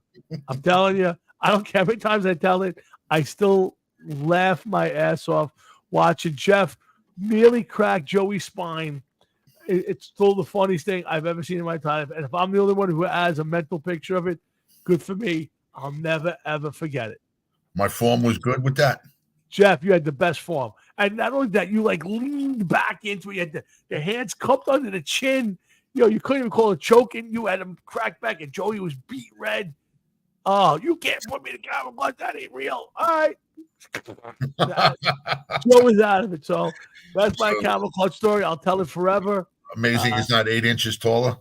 I'm telling you, I don't care how many times I tell it, I still laugh my ass off watching Jeff nearly crack Joey's spine. It's still the funniest thing I've ever seen in my time. And if I'm the only one who has a mental picture of it, good for me. I'll never, ever forget it. My form was good with that. Jeff, you had the best form. And not only that, you leaned back into it. You had the hands cupped under the chin. You couldn't even call it choking. You had him crack back, and Joey was beat red. Oh, you can't put me together. But that ain't real. All right. Joe was out of it. So that's my Camel Clutch story. I'll tell it forever. Amazing. He's not 8 inches taller.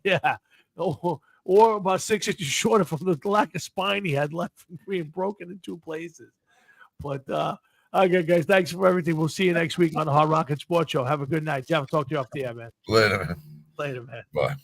Yeah. Or about 6 inches shorter from the lack of spine he had left from being broken in 2 places. But, okay, guys, thanks for everything. We'll see you next week on the Hard Rocket Sports Show. Have a good night. Jeff, I'll talk to you off the air, man. Later, man. Later, man. Bye.